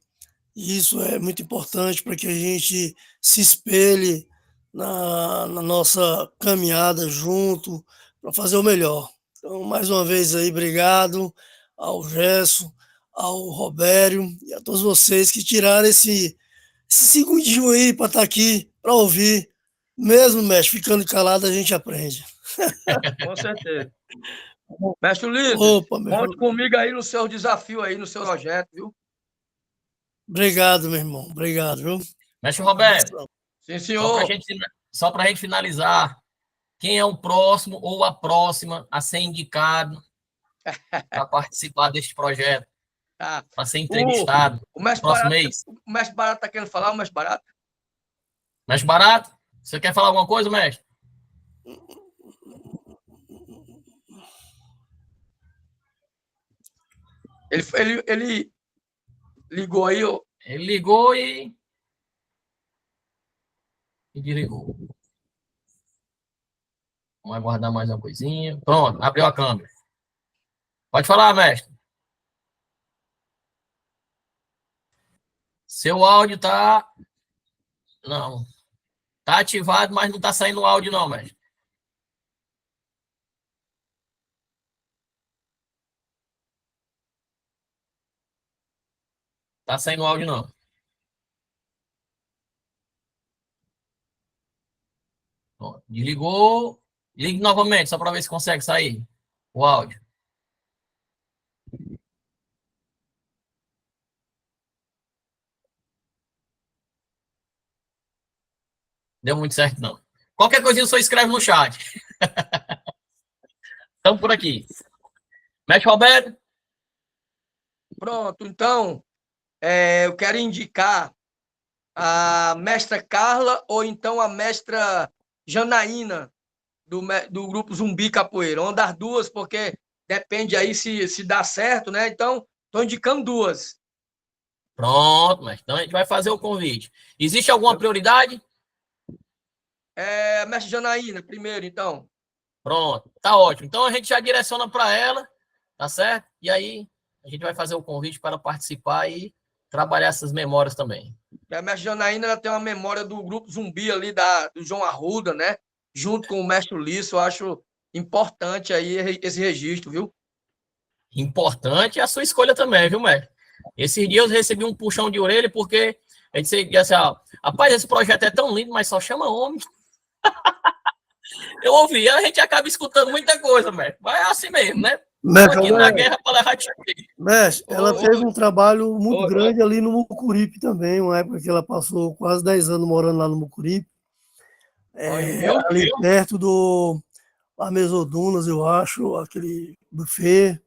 S3: E isso é muito importante para que a gente se espelhe na nossa caminhada junto para fazer o melhor. Então, mais uma vez aí, obrigado ao Gerson, ao Robério e a todos vocês que tiraram esse segundinho aí para estar aqui, para ouvir. Mesmo, mestre, ficando calado, a gente aprende.
S2: Com certeza. Mestre Ulisses, conte comigo aí no seu desafio aí, no seu projeto, viu?
S3: Obrigado, meu irmão. Obrigado, viu?
S1: Mestre Roberto.
S2: Sim, senhor.
S1: Só para a gente finalizar, quem é o próximo ou a próxima a ser indicado para participar deste projeto? Para ser entrevistado
S2: o mestre
S1: próximo
S2: Barato,
S1: mês?
S2: O mestre Barato está querendo falar, o mestre Barato?
S1: Mestre Barato, você quer falar alguma coisa, mestre?
S2: Ele ligou aí, ó.
S1: Ele ligou e desligou. Vamos aguardar mais uma coisinha. Pronto, abriu a câmera. Pode falar, mestre. Seu áudio tá... Não. Tá ativado, mas não tá saindo áudio não, mestre. Tá saindo áudio não. Pronto. Desligou Ligue novamente, só para ver se consegue sair o áudio. Deu muito certo, não. Qualquer coisinha só escreve no chat. Estamos por aqui. Mestre Roberto?
S2: Pronto, então, eu quero indicar a mestra Carla ou então a mestra Janaína, do grupo Zumbi Capoeira. Uma das duas, porque depende aí se dá certo, né? Então, estou indicando duas.
S1: Pronto, mas então a gente vai fazer o convite. Existe alguma prioridade?
S2: Mestre Janaína, primeiro, então.
S1: Pronto, tá ótimo. Então a gente já direciona para ela, tá certo? E aí a gente vai fazer o convite para participar e trabalhar essas memórias também.
S2: A mestre Janaína ela tem uma memória do grupo Zumbi ali, do João Arruda, né? Junto com o mestre Ulisses, eu acho importante aí esse registro, viu?
S1: Importante é a sua escolha também, viu, mestre? Esses dias eu recebi um puxão de orelha porque a gente disse assim, rapaz, esse projeto é tão lindo, mas só chama homem. Eu ouvi, a gente acaba escutando muita coisa, mestre. Mas é assim mesmo, né? Estamos aqui na guerra para levar tiro.
S3: Mestre, ela teve um trabalho muito grande ali no Mucuripe também, uma época que ela passou quase 10 anos morando lá no Mucuripe. Ali perto do Amesodunas, eu acho, aquele buffet.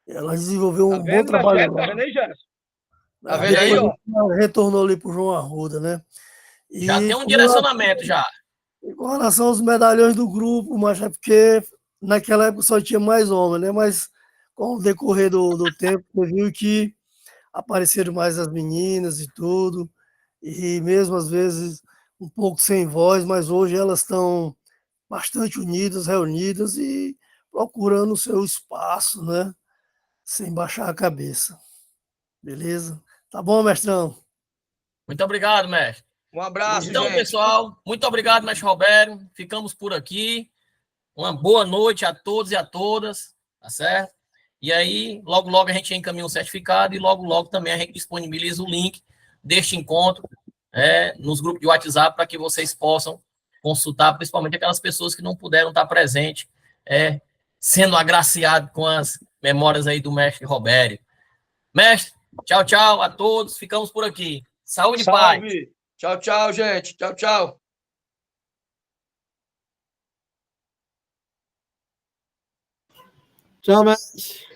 S3: Ela desenvolveu um bom trabalho lá.
S2: Tá vendo aí, ó?
S3: Ela retornou ali para o João Arruda, né? E
S1: já tem um direcionamento, já.
S3: E com relação aos medalhões do grupo, mas é porque naquela época só tinha mais homens, né? Mas com o decorrer do tempo, você viu que apareceram mais as meninas e tudo, e mesmo às vezes um pouco sem voz, mas hoje elas estão bastante unidas, reunidas e procurando o seu espaço, né? Sem baixar a cabeça. Beleza? Tá bom, mestrão?
S1: Muito obrigado, mestre.
S2: Um abraço,
S1: então,
S2: gente.
S1: pessoal, muito obrigado, mestre Roberto. Ficamos por aqui. Uma boa noite a todos e a todas, tá certo? E aí, logo, logo a gente encaminha um certificado e logo, logo também a gente disponibiliza o link deste encontro nos grupos de WhatsApp para que vocês possam consultar, principalmente aquelas pessoas que não puderam estar presentes, sendo agraciado com as memórias aí do mestre Robério. Mestre, tchau, tchau a todos. Ficamos por aqui. Saúde e paz.
S2: Tchau, tchau, gente. Tchau, tchau.
S4: Tchau, mestre.